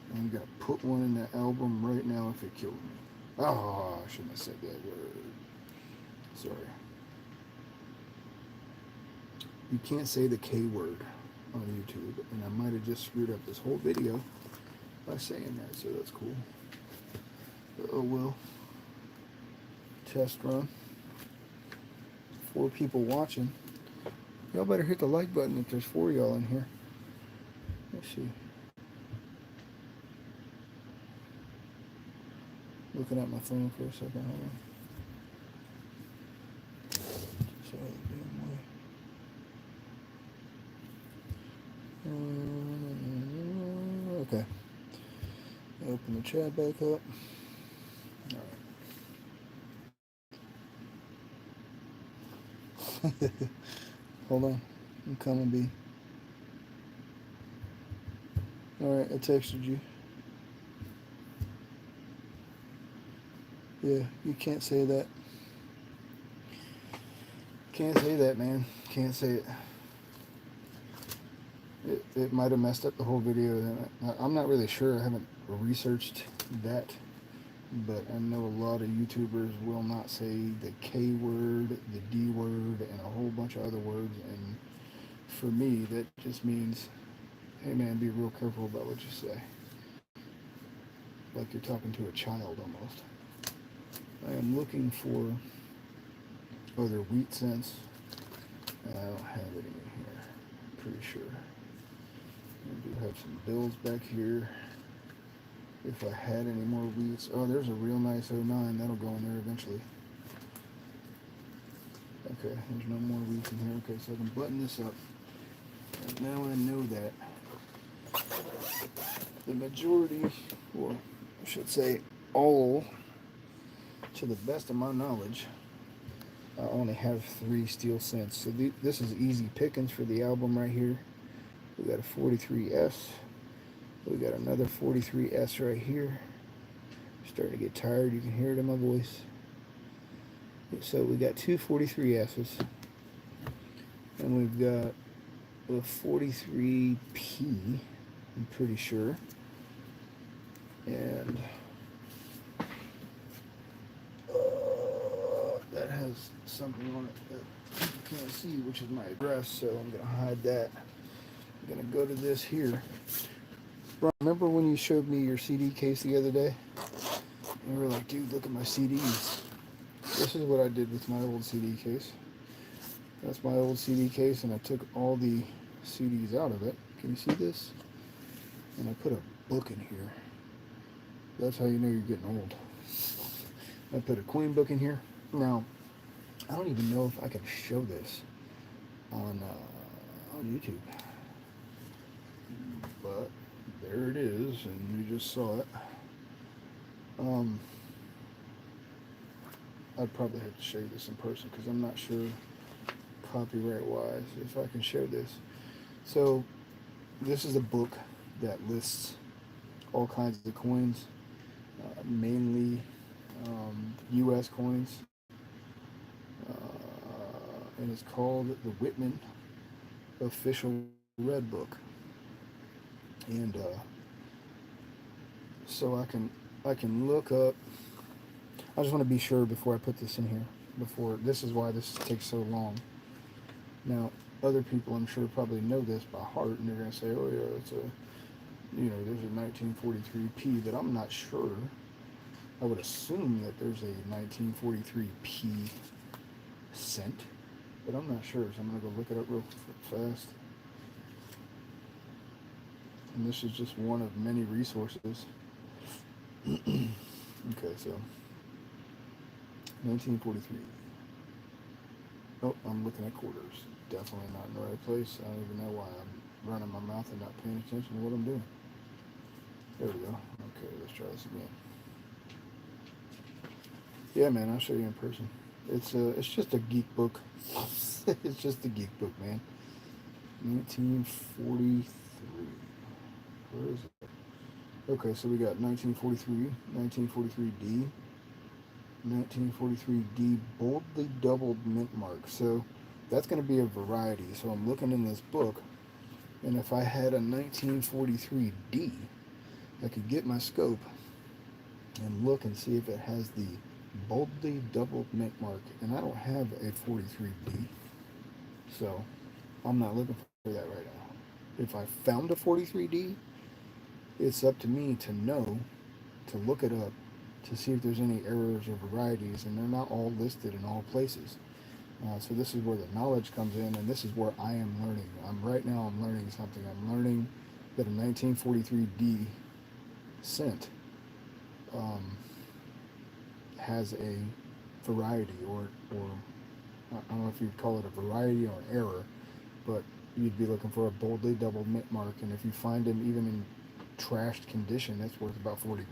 And I'm gonna put one in the album right now if it killed me. Oh, I shouldn't have said that word. Sorry. You can't say the K word on YouTube, and I might have just screwed up this whole video by saying that, so that's cool. But oh well. Test run. 4 people watching. Y'all better hit the like button if there's 4 y'all in here. Let's see. Looking at my phone for a second. Hold on. Okay. Open the chat back up. Alright. Hold on. I'm coming, B. Alright, I texted you. Yeah, you can't say that. Can't say that, man. Can't say it. It might have messed up the whole video. I'm not really sure. I haven't researched that. But I know a lot of YouTubers will not say the K word, the D word, and a whole bunch of other words. And for me, that just means, hey man, be real careful about what you say. Like you're talking to a child almost. I am looking for other wheat cents. I don't have any in here. I'm pretty sure. I do have some bills back here. If I had any more wheats. Oh, there's a real nice 09. That'll go in there eventually. Okay, there's no more wheats in here. Okay, so I can button this up. And now I know that the majority, or I should say all, to the best of my knowledge, I only have 3 steel cents. So this is easy pickings for the album right here. We got a 43S. We got another 43S right here. Starting to get tired. You can hear it in my voice. So we got 2 43S's. And we've got a 43P, I'm pretty sure. And that has something on it that you can't see, which is my address, so I'm going to hide that. I'm going to go to this here. Remember when you showed me your CD case the other day? And you were like, dude, look at my CDs. This is what I did with my old CD case. That's my old CD case, and I took all the CDs out of it. Can you see this? And I put a book in here. That's how you know you're getting old. I put a coin book in here. Now, I don't even know if I can show this on YouTube, but there it is, and you just saw it. I'd probably have to show you this in person because I'm not sure copyright-wise if I can show this. So this is a book that lists all kinds of coins, mainly U.S. coins, and it's called the Whitman Official Red Book. And so I can look up. I just want to be sure before I put this in here. This is why this takes so long. Now, other people I'm sure probably know this by heart, and they're going to say, "Oh yeah, it's there's a 1943P," but I'm not sure. I would assume that there's a 1943P cent, but I'm not sure. So I'm going to go look it up real fast. And this is just one of many resources. Okay, so 1943. Oh, I'm looking at quarters. Definitely not in the right place. I don't even know why I'm running my mouth and not paying attention to what I'm doing. There we go. Okay, let's try this again. Yeah, man, I'll show you in person. It's just a geek book. It's just a geek book, man. 1943. Where is it? Okay, so we got 1943, 1943D, 1943D boldly doubled mint mark. So that's going to be a variety. So I'm looking in this book, and if I had a 1943D, I could get my scope and look and see if it has the boldly doubled mint mark. And I don't have a 43D, so I'm not looking for that right now. If I found a 43D, it's up to me to know, to look it up, to see if there's any errors or varieties, and they're not all listed in all places. So this is where the knowledge comes in, and this is where I am learning. I'm learning something. I'm learning that a 1943D cent has a variety, or I don't know if you'd call it a variety or an error, but you'd be looking for a boldly doubled mint mark, and if you find them even in trashed condition, it's worth about $40.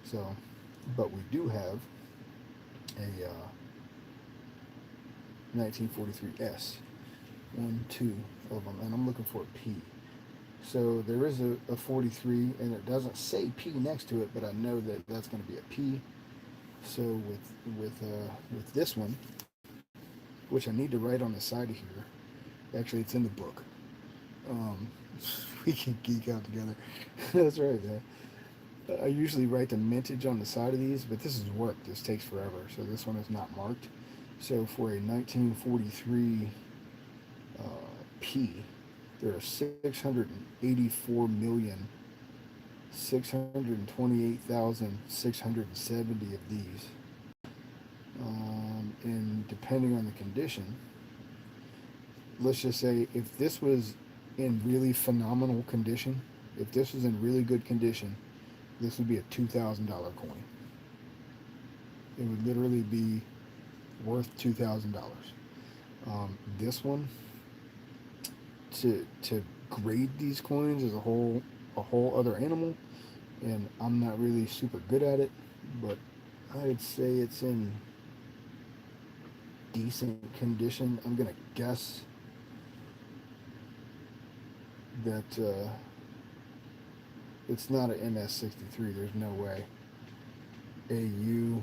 So, but we do have a 1943S, two of them, and I'm looking for a P. So there is a 43, and it doesn't say P next to it, but I know that that's going to be a P. So with this one, which I need to write on the side of here, actually it's in the book. We can geek out together. That's right, man. I usually write the mintage on the side of these, but this is work. This takes forever, so this one is not marked. So for a 1943 P, there are 684,628,670 of these. And depending on the condition, let's just say if this was in really phenomenal condition, if this was in really good condition, this would be a $2,000 coin. It would literally be worth $2,000. This one, to grade these coins is a whole other animal, and I'm not really super good at it, but I'd say it's in decent condition. I'm gonna guess that it's not an MS63. There's no way. AU,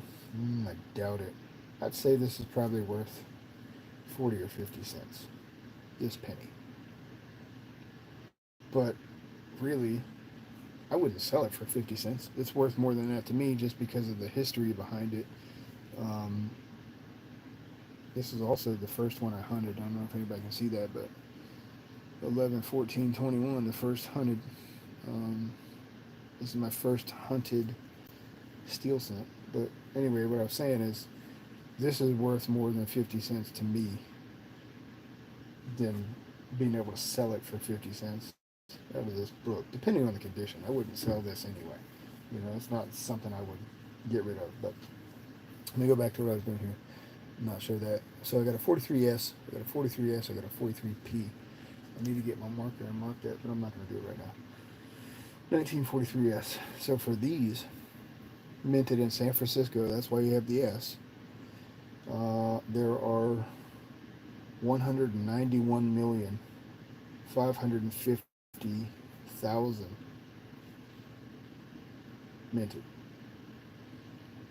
I doubt it. I'd say this is probably worth 40 or 50 cents. This penny. But really, I wouldn't sell it for 50 cents. It's worth more than that to me just because of the history behind it. This is also the first one I hunted. I don't know if anybody can see that, but 11, 14, 21, the first hunted This is my first hunted steel cent. But anyway, what I was saying is, this is worth more than 50 cents to me than being able to sell it for 50 cents out of this book, depending on the condition. I wouldn't sell this anyway. You know, it's not something I would get rid of. But let me go back to what I was doing here. I'm not sure that. So I got a 43S, I got a 43S, I got a 43P. I need to get my marker and mark that, but I'm not going to do it right now. 1943S. So for these, minted in San Francisco, that's why you have the S. There are 191,550,000 minted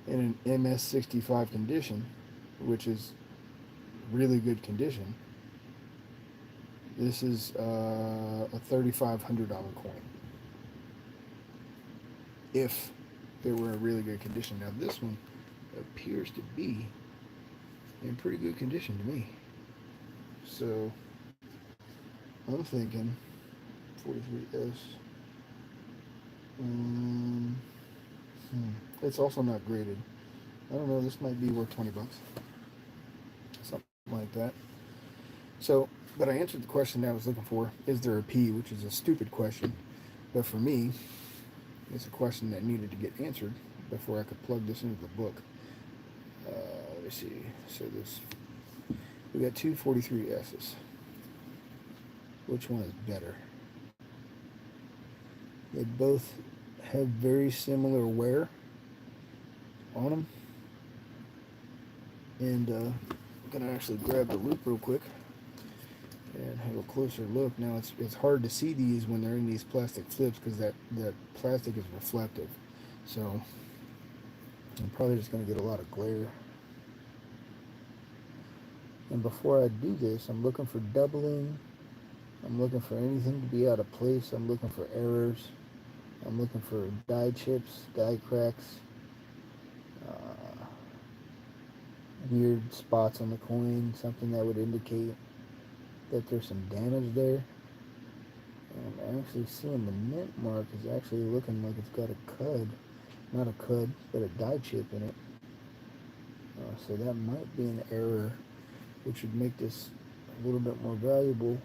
in an MS65 condition, which is really good condition. This is a $3,500 coin if it were in really good condition. Now this one appears to be in pretty good condition to me. So I'm thinking 43S. It's also not graded. I don't know, this might be worth 20 bucks. Something like that. So, but I answered the question that I was looking for. Is there a P? Which is a stupid question. But for me, it's a question that needed to get answered before I could plug this into the book. Let's see. So this, we got two 43S's. Which one is better? They both have very similar wear on them. And I'm gonna actually grab the loop real quick and have a closer look. Now it's hard to see these when they're in these plastic flips because that plastic is reflective. So I'm probably just gonna get a lot of glare. And before I do this, I'm looking for doubling. I'm looking for anything to be out of place. I'm looking for errors. I'm looking for die chips, die cracks, weird spots on the coin, something that would indicate that there's some damage there. And I'm actually seeing the mint mark is actually looking like it's got a cud, not a cud, but a die chip in it. So that might be an error, which would make this a little bit more valuable.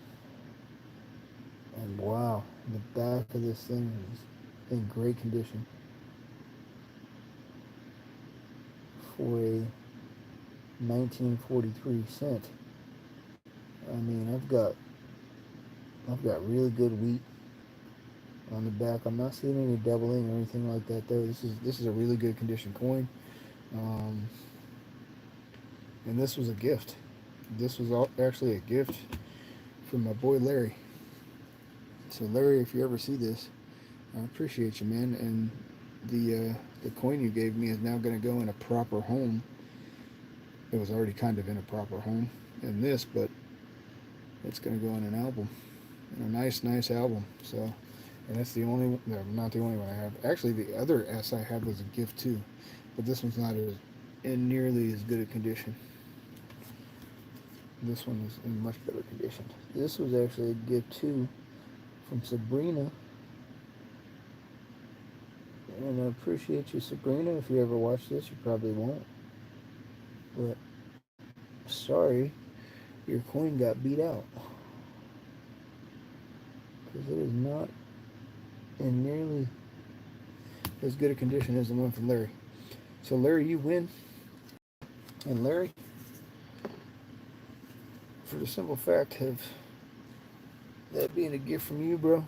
And wow, the back of this thing is in great condition for a 1943 cent. I mean, I've got really good wheat on the back. I'm not seeing any doubling or anything like that though. This is a really good condition coin, and this was a gift. This was actually a gift from my boy Larry. So Larry, if you ever see this, I appreciate you, man. And the coin you gave me is now going to go in a proper home. It was already kind of in a proper home in this, but it's going to go in an album, in a nice album. So, and that's the only, no, not the only one I have. Actually, the other S I have was a gift too, but this one's not in nearly as good a condition. This one is in much better condition. This was actually a gift too from Sabrina. And I appreciate you, Sabrina. If you ever watch this, you probably won't. But sorry, your coin got beat out. Because it is not in nearly as good a condition as the one from Larry. So Larry, you win. And Larry, for the simple fact of that being a gift from you, bro,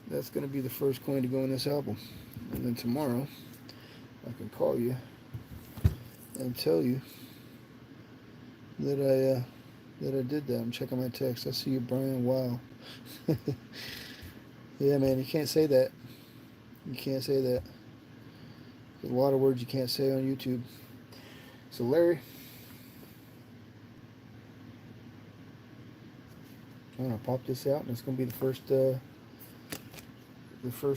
that's going to be the first coin to go in this album. And then tomorrow, I can call you and tell you that I did that. I'm checking my text. I see you, Brian. Wow. Yeah, man, you can't say that. You can't say that. There's a lot of words you can't say on YouTube. So Larry, I'm gonna pop this out, and it's gonna be the first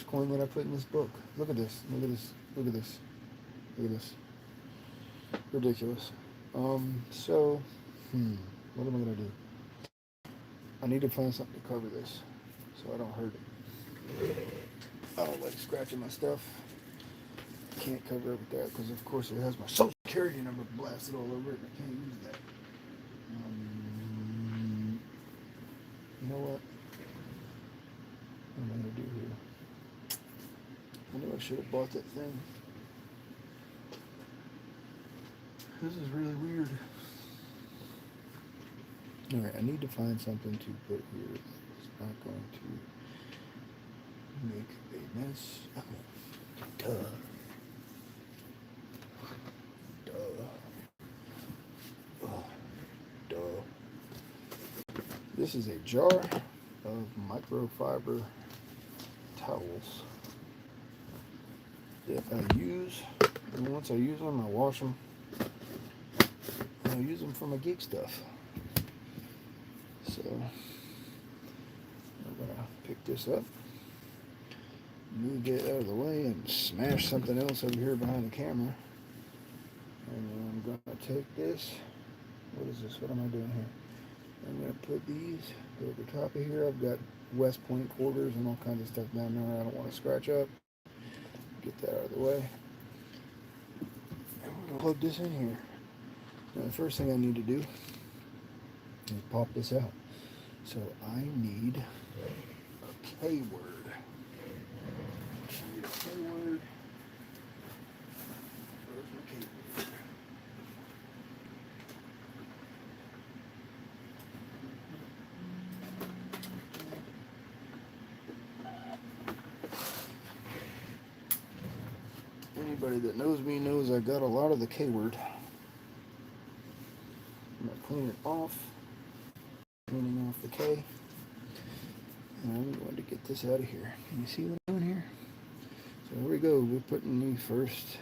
coin that I put in this book. Look at this. Look at this. Look at this. Look at this. Ridiculous. So, what am I gonna do? I need to find something to cover this so I don't hurt it. I don't like scratching my stuff. Can't cover up with that because, of course, it has my social security number blasted all over it, and I can't use that. You know what? What am I going to do here? I knew I should have bought that thing. This is really weird. Alright, I need to find something to put here that's not going to make a mess. Oh, duh. Oh, duh. This is a jar of microfiber towels that I use, and once I use them, I wash them. And I use them for my geek stuff. So I'm gonna pick this up, move it out of the way, and smash something else over here behind the camera. And I'm gonna take this. What is this? What am I doing here? I'm gonna put these over the top of here. I've got West Point quarters and all kinds of stuff down there I don't want to scratch up. Get that out of the way. And we're gonna plug this in here. Now the first thing I need to do is pop this out. So I need a K word. I need a K word. Where's my K word? Anybody that knows me knows I got a lot of the K word. I'm going to clean it off. Cleaning off the K. And I'm going to get this out of here. Can you see what I'm doing here? So here we go. We're putting the first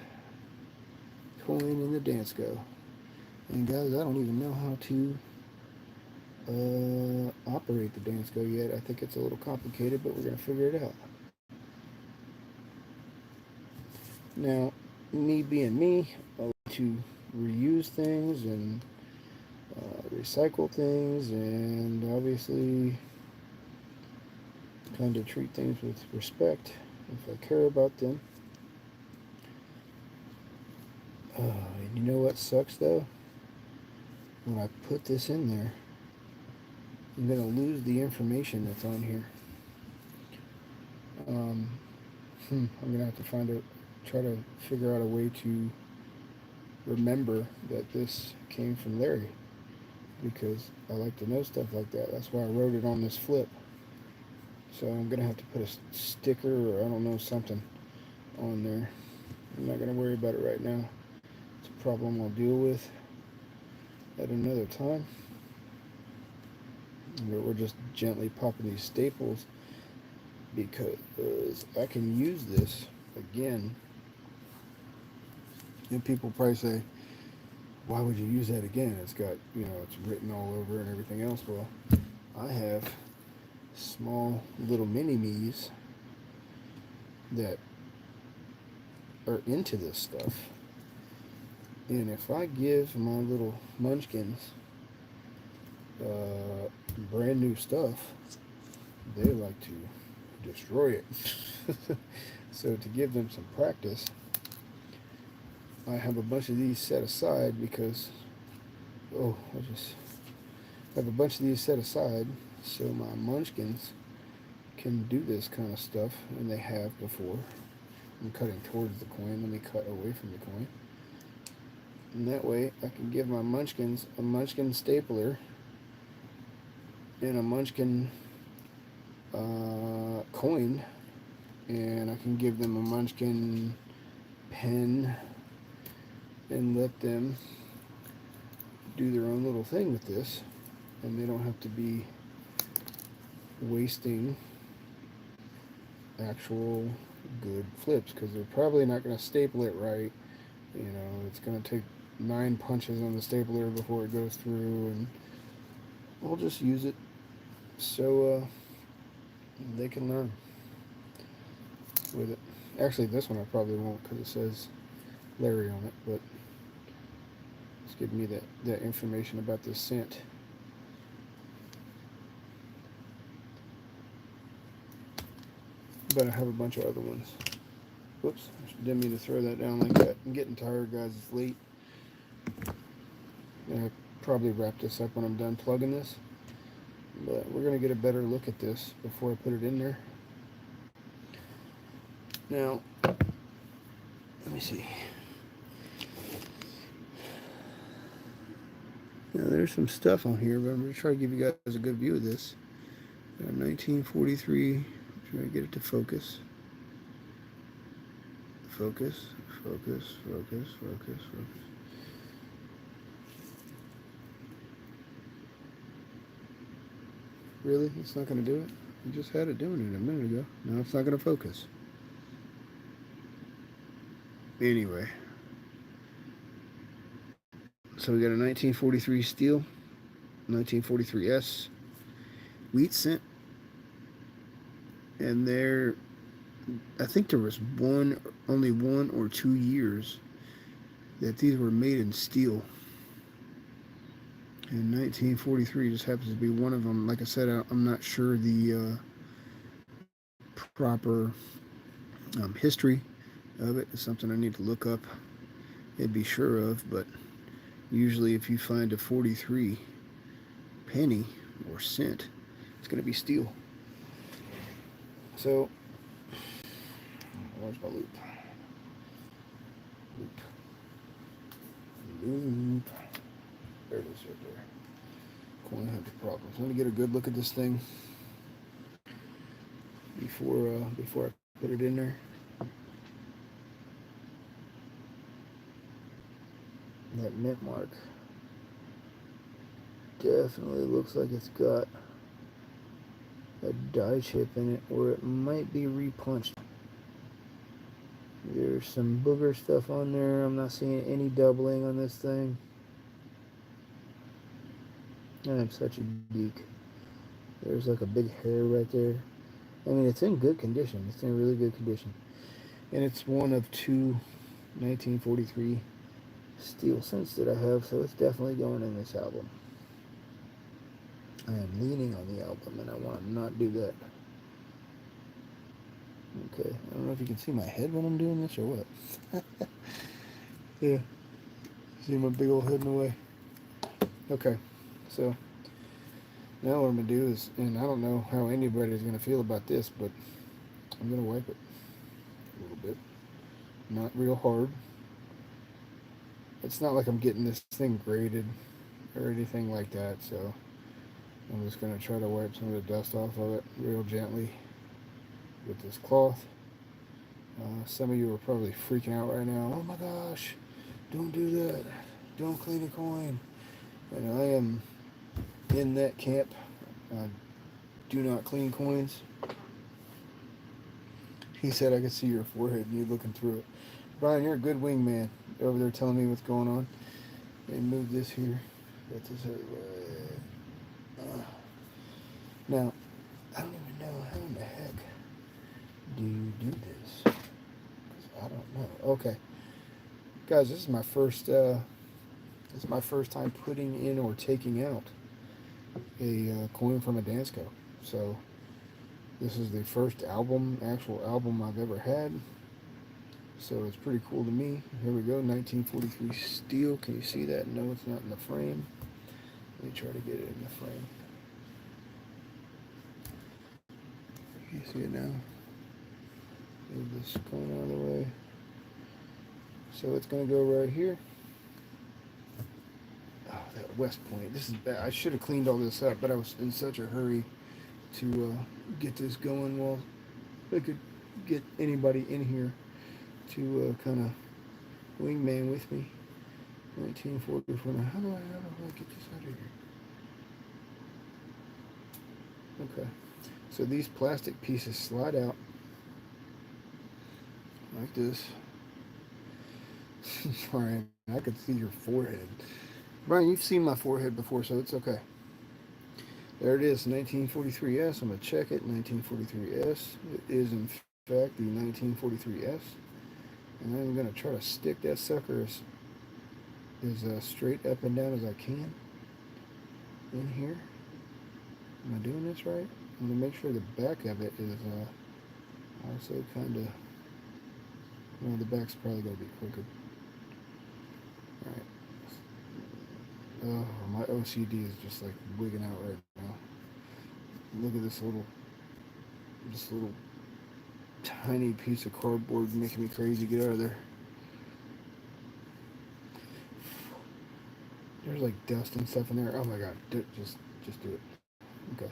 coin in the Dansco. And guys, I don't even know how to operate the Dansco yet. I think it's a little complicated, but we're going to figure it out. Now, me being me, I like to reuse things and recycle things, and obviously kind of treat things with respect if I care about them. And you know what sucks though? When I put this in there, I'm going to lose the information that's on here. I'm going to have to try to figure out a way to remember that this came from Larry, because I like to know stuff like that. That's why I wrote it on this flip. So I'm going to have to put a sticker or I don't know, something on there. I'm not going to worry about it right now. It's a problem I'll deal with at another time. But we're just gently popping these staples because I can use this again. And people probably say, why would you use that again? It's got, it's written all over and everything else. Well, I have small little mini-me's that are into this stuff. And if I give my little munchkins brand new stuff, they like to destroy it. So to give them some practice, I have a bunch of these set aside because, I have a bunch of these set aside so my munchkins can do this kind of stuff, and they have before. I'm cutting towards the coin. Let me cut away from the coin. And that way I can give my munchkins a munchkin stapler and a munchkin coin, and I can give them a munchkin pen and let them do their own little thing with this, and they don't have to be wasting actual good flips, because they're probably not going to staple it right. It's going to take 9 punches on the stapler before it goes through, and we'll just use it so they can learn with it. Actually, this one I probably won't because it says Larry on it, but it's giving me that information about this scent. but I have a bunch of other ones. Whoops, didn't mean to throw that down like that. I'm getting tired, guys. It's late. I'll probably wrap this up when I'm done plugging this. But we're going to get a better look at this before I put it in there. Now, let me see. Now, there's some stuff on here, but I'm going to try to give you guys a good view of this. 1943. Try to get it to focus. Focus, focus, focus, focus, focus. Really? It's not going to do it? You just had it doing it a minute ago. Now it's not going to focus. Anyway. So we got a 1943 steel, 1943S, wheat cent, and there, I think there was only 1 or 2 years that these were made in steel. And 1943 just happens to be one of them. Like I said, I'm not sure the proper history of it. It's something I need to look up and be sure of, but usually if you find a 43 penny or cent, it's going to be steel. So, where's my loop? Loop. There it is right there. Coin hunter problems. Let me get a good look at this thing before I put it in there. That mint mark definitely looks like it's got a die chip in it, or it might be repunched. There's some booger stuff on there. I'm not seeing any doubling on this thing. I'm such a geek. There's like a big hair right there. I mean, it's in good condition. It's in really good condition. And it's one of 2 1943 steel cents that I have, so it's definitely going in this album. I am leaning on the album, and I want to not do that. Okay, I don't know if you can see my head when I'm doing this or what. Yeah, see my big old head in the way. Okay, so now what I'm going to do is, and I don't know how anybody's going to feel about this, but I'm going to wipe it a little bit. Not real hard. It's not like I'm getting this thing graded or anything like that, so I'm just going to try to wipe some of the dust off of it real gently with this cloth. Some of you are probably freaking out right now. Oh my gosh, don't do that. Don't clean a coin. And I am in that camp. Do not clean coins. He said I could see your forehead and you looking through it. Brian, you're a good wingman over there telling me what's going on. Let me move this here. Get this out of the way. Now, I don't even know how in the heck do you do this. Because I don't know. Okay. Guys, this is my first time putting in or taking out a coin from a Dansco. So this is the first actual album I've ever had. So it's pretty cool to me. Here we go, 1943 steel. Can you see that? No, it's not in the frame. Let me try to get it in the frame. Can you see it now? Move this coin out of the way. So it's going to go right here. Oh, that West Point. This is bad. I should have cleaned all this up, but I was in such a hurry to get this going while I could get anybody in here to kind of wingman with me. 1944. Now, how do I get this out of here? Okay. So these plastic pieces slide out like this. Brian, I could see your forehead. Brian, you've seen my forehead before, so it's okay. There it is, 1943S. I'm going to check it, 1943S. It is, in fact, the 1943S. And I'm going to try to stick that sucker as straight up and down as I can in here. Am I doing this right? I'm going to make sure the back of it is Also kind of, well, the back's probably going to be crooked. Alright. Oh, my OCD is just like wigging out right now. Look at this little tiny piece of cardboard making me crazy. Get out of there. There's like dust and stuff in there. Oh my god. Just do it. Okay.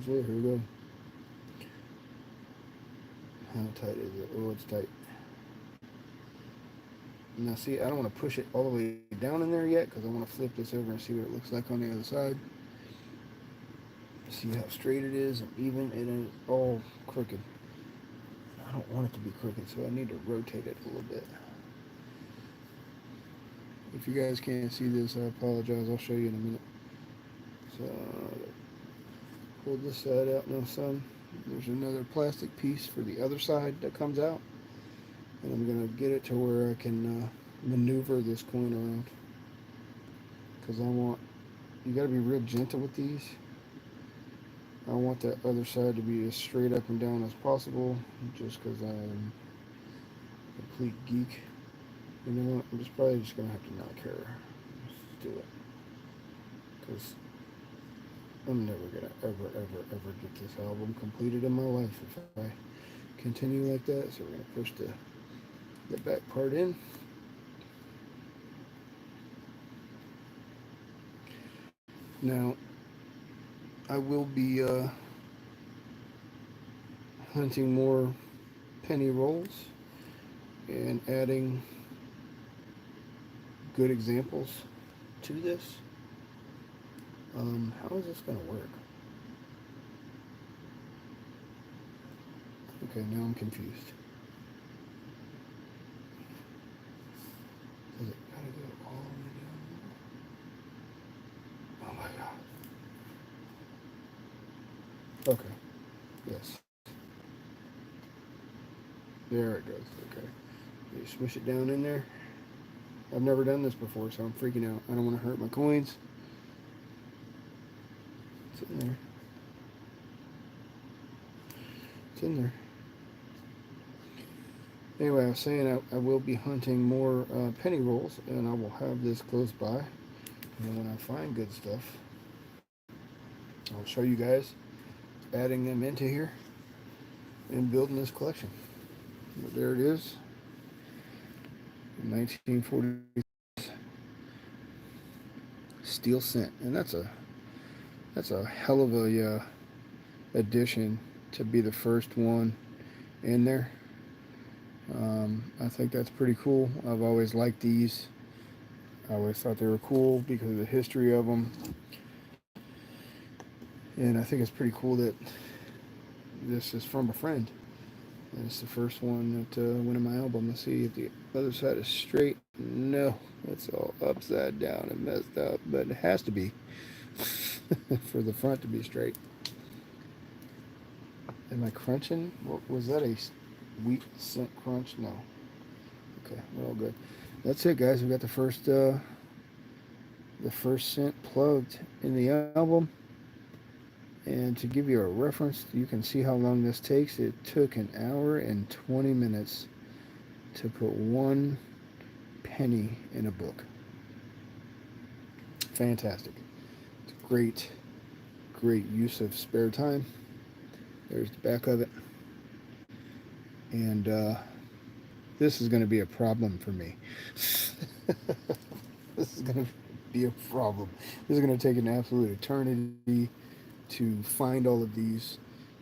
Here we go. How tight is it? Oh, it's tight. Now see, I don't want to push it all the way down in there yet because I want to flip this over and see what it looks like on the other side. See how straight it is and even. It is all crooked. I don't want it to be crooked, so I need to rotate it a little bit. If you guys can't see this, I apologize. I'll show you in a minute. So, pull this side out now, son. There's another plastic piece for the other side that comes out. And I'm going to get it to where I can maneuver this coin around. Because you got to be real gentle with these. I want that other side to be as straight up and down as possible, just because I'm a complete geek. You know what? I'm probably just going to have to not care. Just do it. Because I'm never going to ever get this album completed in my life if I continue like that. So we're going to push the back part in. Now, I will be hunting more penny rolls and adding good examples to this. How is this going to work? Okay, now I'm confused. Does it gotta go all the way down? Oh my god. Okay. Yes. There it goes. Okay. You smush it down in there. I've never done this before, so I'm freaking out. I don't want to hurt my coins. It's in there. It's in there. Anyway, I was saying I will be hunting more penny rolls, and I will have this close by. And when I find good stuff, I'll show you guys adding them into here and building this collection. But there it is, 1940 steel cent, and that's a hell of a addition to be the first one in there. I think that's pretty cool. I've always liked these. I always thought they were cool because of the history of them, and I think it's pretty cool that this is from a friend. And it's the first one that went in my album. Let's see if the other side is straight. No, it's all upside down and messed up, but it has to be for the front to be straight. Am I crunching? What, was that a wheat cent crunch? No. Okay, we're all good. That's it, guys. We got the first cent plugged in the album. And to give you a reference, you can see how long this takes. It took 1 hour and 20 minutes to put 1 penny in a book. Fantastic. It's great use of spare time. There's the back of it. And this is going to be a problem for me. This is going to be a problem. This is going to take an absolute eternity to find all of these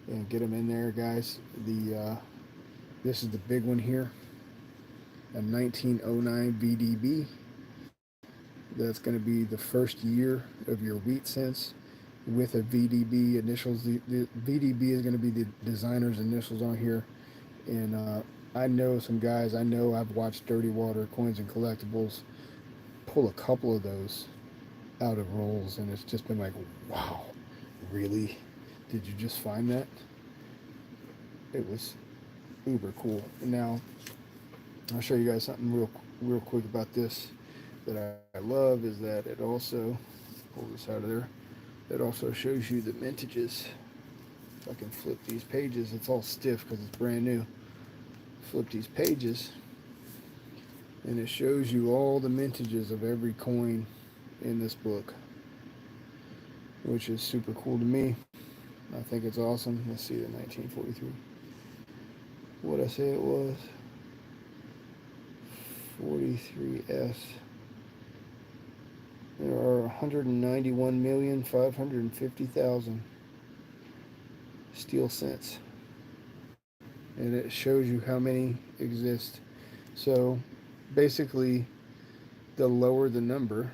and get them in there, guys. This is the big one here, a 1909 VDB. That's going to be the first year of your wheat cents with a VDB initials. The VDB is going to be the designer's initials on here. And I know some guys, I've watched Dirty Water Coins and Collectibles pull a couple of those out of rolls, and it's just been like, wow, really? Did you just find that? It was uber cool. And now I'll show you guys something real quick about this that I love, is that it also, pull this out of there, it also shows you the mintages. If I can flip these pages, it's all stiff because it's brand new. Flip these pages, and it shows you all the mintages of every coin in this book, which is super cool to me. I think it's awesome. Let's see the 1943. What I say it was? 43S. There are 191,550,000 steel cents. And it shows you how many exist. So basically, the lower the number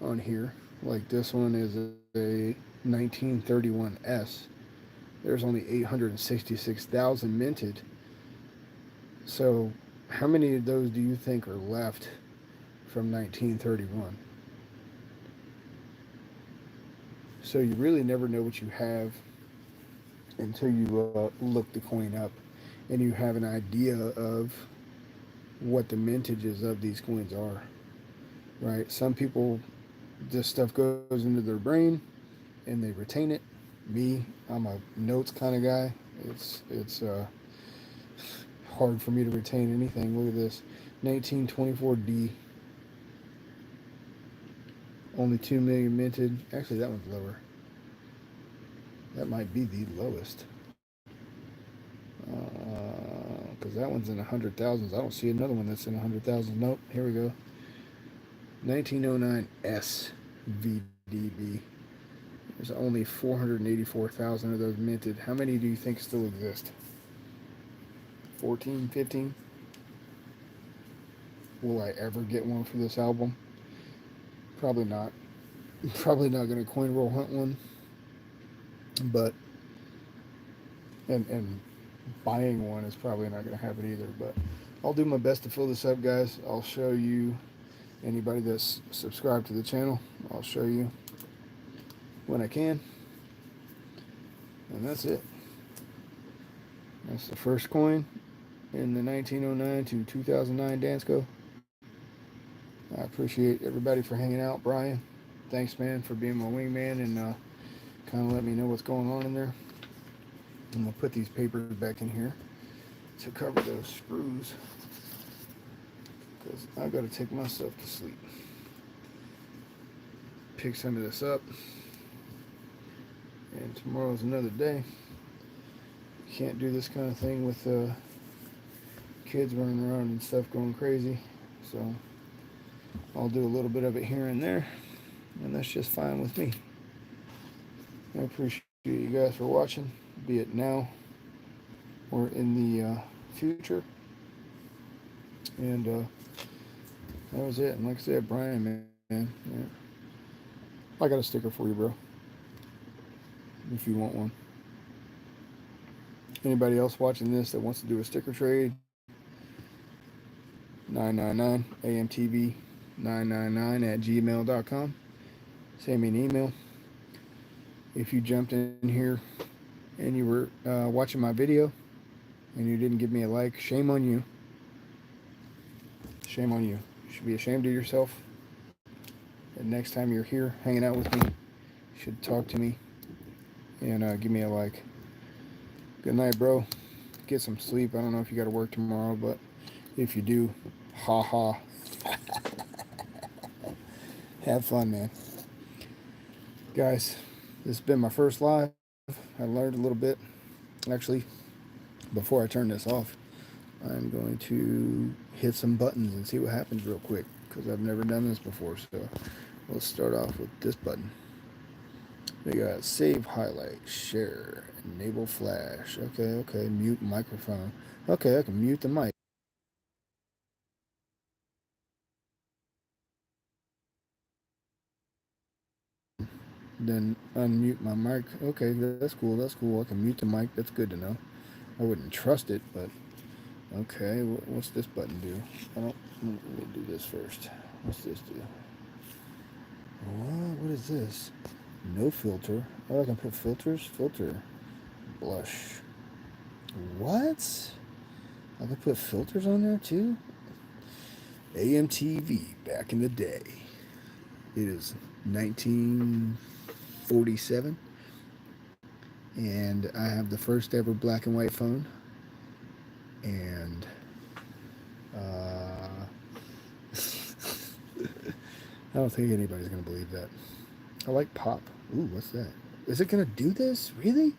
on here, like this one is a 1931S, there's only 866,000 minted. So how many of those do you think are left from 1931? So you really never know what you have until you look the coin up and you have an idea of what the mintages of these coins are, right? Some people, this stuff goes into their brain and they retain it. Me, I'm a notes kind of guy. It's hard for me to retain anything. Look at this, 1924D, only 2 million minted. Actually, that one's lower. That might be the lowest. Because that one's in the 100,000s. I don't see another one that's in the 100,000s. Nope. Here we go. 1909 SVDB. There's only 484,000 of those minted. How many do you think still exist? 14, 15? Will I ever get one for this album? Probably not. Probably not going to coin roll hunt one. But, and buying one is probably not going to happen either. But I'll do my best to fill this up, guys. I'll show you, anybody that's subscribed to the channel, I'll show you when I can. And that's it. That's the first coin in the 1909 to 2009 Dansco. I appreciate everybody for hanging out. Brian, thanks, man, for being my wingman and kind of let me know what's going on in there. I'm going to put these papers back in here to cover those screws because I've got to take myself to sleep. Pick some of this up. And tomorrow's another day. Can't do this kind of thing with kids running around and stuff going crazy. So I'll do a little bit of it here and there. And that's just fine with me. I appreciate you guys for watching, be it now or in the future. And that was it. And like I said, Brian, man, yeah. I got a sticker for you, bro, if you want one. Anybody else watching this that wants to do a sticker trade, 999 A.M.T.V 999 at gmail.com. Send me an email. If you jumped in here and you were watching my video and you didn't give me a like, shame on you. Shame on you. You should be ashamed of yourself. And next time you're here hanging out with me, you should talk to me and give me a like. Good night, bro. Get some sleep. I don't know if you got to work tomorrow, but if you do, ha ha. Have fun, man. Guys, this has been my first live. I learned a little bit. Actually, before I turn this off, I'm going to hit some buttons and see what happens real quick, because I've never done this before. So let's start off with this button. We got save highlight, share, enable flash. Okay, mute microphone. Okay, I can mute the mic. Then unmute my mic. Okay, that's cool. I can mute the mic. That's good to know. I wouldn't trust it, but okay. What's this button do? Let me do this first. What's this do? What is this? No filter. Oh, I can put filters. Filter. Blush. What? I can put filters on there too? A.M.T.V. back in the day. It is 1947. And I have the first ever black and white phone. And I don't think anybody's going to believe that. I like pop. Ooh, what's that? Is it going to do this? Really?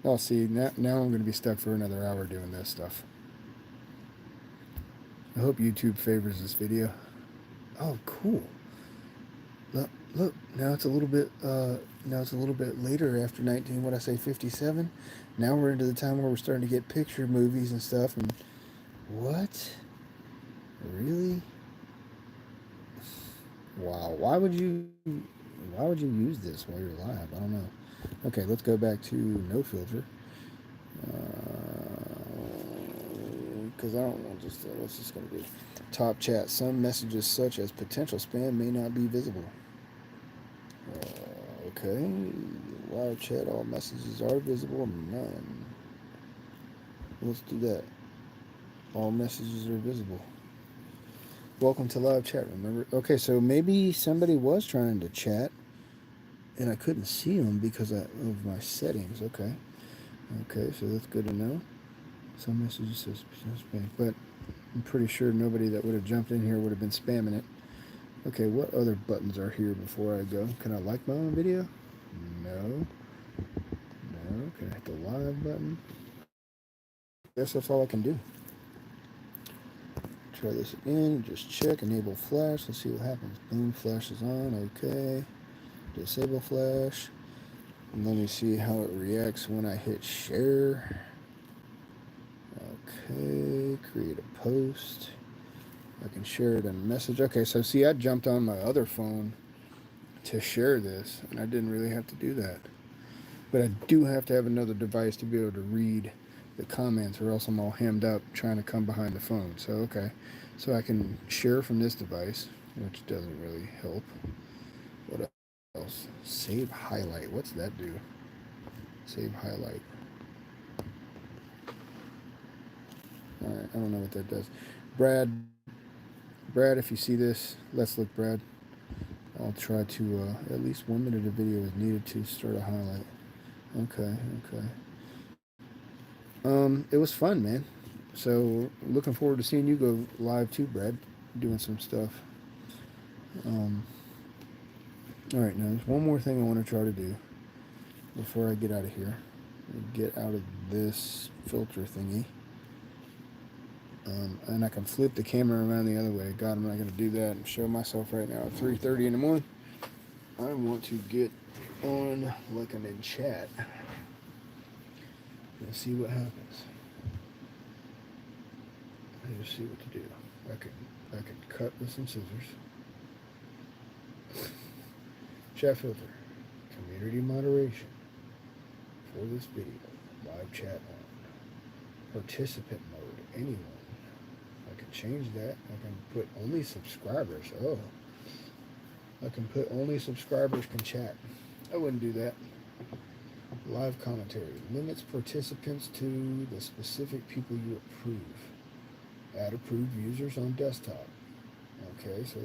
Oh, see, now I'm going to be stuck for another hour doing this stuff. I hope YouTube favors this video. Oh, cool. Look, now it's a little bit later after 19, what I say, 57. Now we're into the time where we're starting to get picture movies and stuff. And what? Really? Wow. Why would you use this while you're live? I don't know. Okay, let's go back to no filter. Because I don't want just what's this going to be? Top chat. Some messages such as potential spam may not be visible. Okay. Live chat. All messages are visible. None. Let's do that. All messages are visible. Welcome to live chat. Remember? Okay, so maybe somebody was trying to chat, and I couldn't see them because of my settings. Okay. Okay, so that's good to know. Some messages says spam, but I'm pretty sure nobody that would have jumped in here would have been spamming it. Okay, what other buttons are here before I go? Can I like my own video? No. No. Can I hit the live button? Guess that's all I can do. Try this again. Just check. Enable flash. Let's see what happens. Boom. Flash is on. Okay. Disable flash. And let me see how it reacts when I hit share. Okay. Create a post. I can share it in a message. Okay, so see, I jumped on my other phone to share this, and I didn't really have to do that. But I do have to have another device to be able to read the comments, or else I'm all hemmed up trying to come behind the phone. So, okay. So I can share from this device, which doesn't really help. What else? Save highlight. What's that do? Save highlight. Alright, I don't know what that does. Brad, if you see this, let's look, Brad. I'll try to, at least 1 minute of video is needed to start a highlight. Okay. It was fun, man. So, looking forward to seeing you go live too, Brad, doing some stuff. Alright, now there's one more thing I want to try to do before I get out of here. Get out of this filter thingy. And I can flip the camera around the other way. God, I'm not going to do that and show myself right now at 3:30 in the morning. I want to get on like I'm in chat. Let's see what happens. Let's see what to do. I can cut with some scissors. Chat filter. Community moderation. For this video. Live chat on. Participant mode. Anyone. I can change that. I can put only subscribers. Oh. I can put only subscribers can chat. I wouldn't do that. Live commentary. Limits participants to the specific people you approve. Add approved users on desktop. Okay, so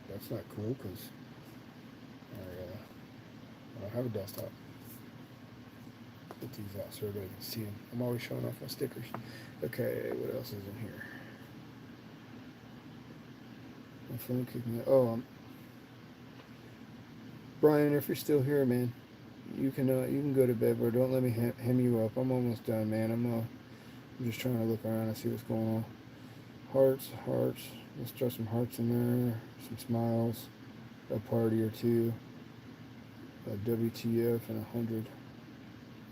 that's not cool because I don't have a desktop. Put these out so everybody can see them. I'm always showing off my stickers. Okay, what else is in here? My phone kicked me out. Oh, Brian, if you're still here, man, you can go to bed, bro. Don't let me hem you up. I'm almost done, man. I'm just trying to look around and see what's going on. Hearts. Let's throw some hearts in there. Some smiles. A party or two. A WTF and 100.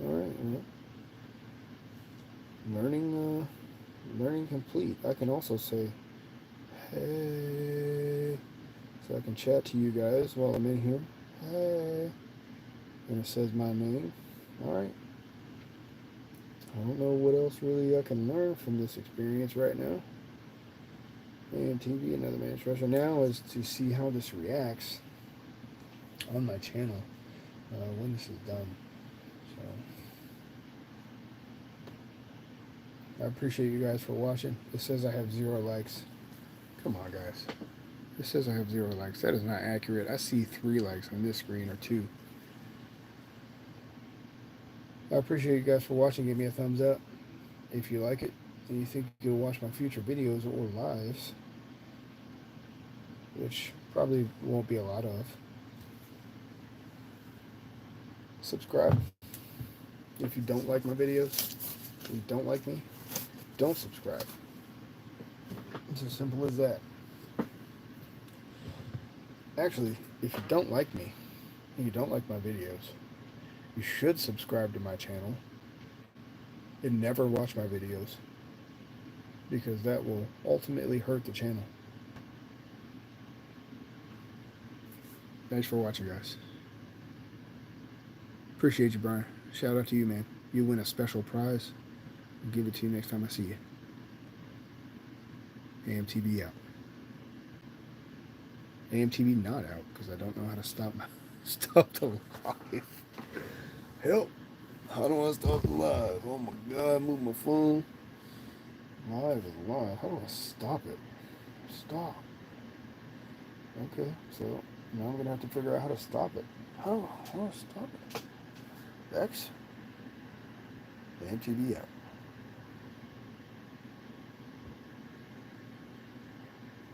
All right. Well, learning complete. I can also say, hey, so I can chat to you guys while I'm in here. Hey, and it says my name. All right. I don't know what else really I can learn from this experience right now. A.M.T.V, another man's Russia. Now is to see how this reacts on my channel when this is done. So I appreciate you guys for watching. It says I have 0 likes. Come on, guys. It says I have 0 likes. That is not accurate. I see 3 likes on this screen or 2. I appreciate you guys for watching. Give me a thumbs up if you like it and you think you'll watch my future videos or lives, which probably won't be a lot of. Subscribe if you don't like my videos. If you don't like me, don't subscribe. It's as simple as that. Actually, if you don't like me and you don't like my videos, you should subscribe to my channel and never watch my videos, because that will ultimately hurt the channel. Thanks for watching, guys. Appreciate you, Brian. Shout out to you, man. You win a special prize. I'll give it to you next time I see you. A.M.T.V out. A.M.T.V not out, because I don't know how to stop the live. Help! How do I stop the live? Oh my god, move my phone. Live is live. How do I stop it? Stop. Okay, so now I'm gonna have to figure out how to stop it. How do I stop it? X? A.M.T.V out.